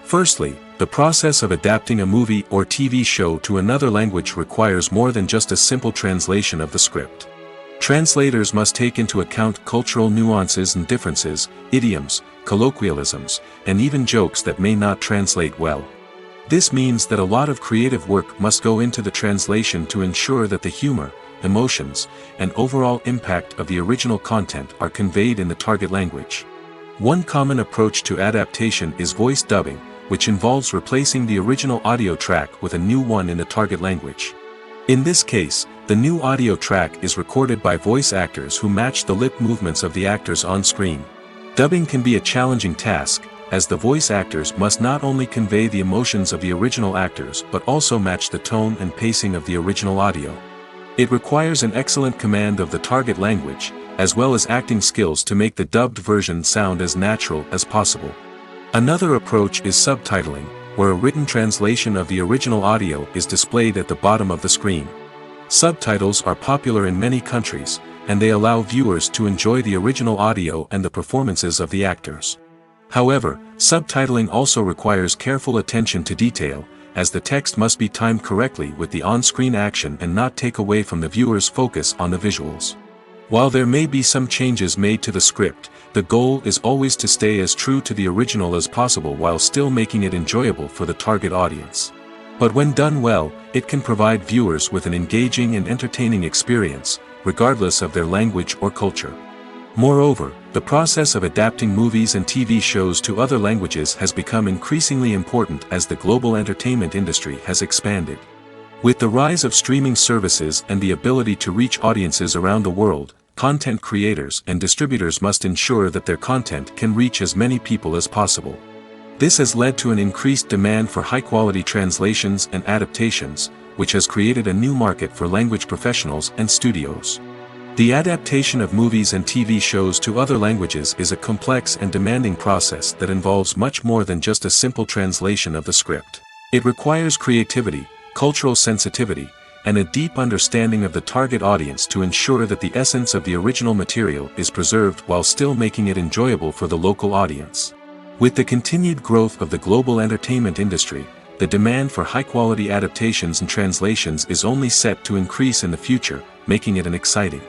Firstly, the process of adapting a movie or TV show to another language requires more than just a simple translation of the script. Translators must take into account cultural nuances and differences, idioms, colloquialisms, and even jokes that may not translate well. This means that a lot of creative work must go into the translation to ensure that the humor, emotions, and overall impact of the original content are conveyed in the target language. One common approach to adaptation is voice dubbing, which involves replacing the original audio track with a new one in the target language. In this case, the new audio track is recorded by voice actors who match the lip movements of the actors on screen. Dubbing can be a challenging task, as the voice actors must not only convey the emotions of the original actors but also match the tone and pacing of the original audio. It requires an excellent command of the target language, as well as acting skills to make the dubbed version sound as natural as possible. Another approach is subtitling, where a written translation of the original audio is displayed at the bottom of the screen. Subtitles are popular in many countries, and they allow viewers to enjoy the original audio and the performances of the actors. However, subtitling also requires careful attention to detail, as the text must be timed correctly with the on-screen action and not take away from the viewer's focus on the visuals. While there may be some changes made to the script, the goal is always to stay as true to the original as possible while still making it enjoyable for the target audience. But when done well, it can provide viewers with an engaging and entertaining experience, regardless of their language or culture. Moreover, the process of adapting movies and TV shows to other languages has become increasingly important as the global entertainment industry has expanded. With the rise of streaming services and the ability to reach audiences around the world, content creators and distributors must ensure that their content can reach as many people as possible. This has led to an increased demand for high-quality translations and adaptations, which has created a new market for language professionals and studios. The adaptation of movies and TV shows to other languages is a complex and demanding process that involves much more than just a simple translation of the script. It requires creativity, cultural sensitivity, and a deep understanding of the target audience to ensure that the essence of the original material is preserved while still making it enjoyable for the local audience. With the continued growth of the global entertainment industry, the demand for high-quality adaptations and translations is only set to increase in the future, making it an exciting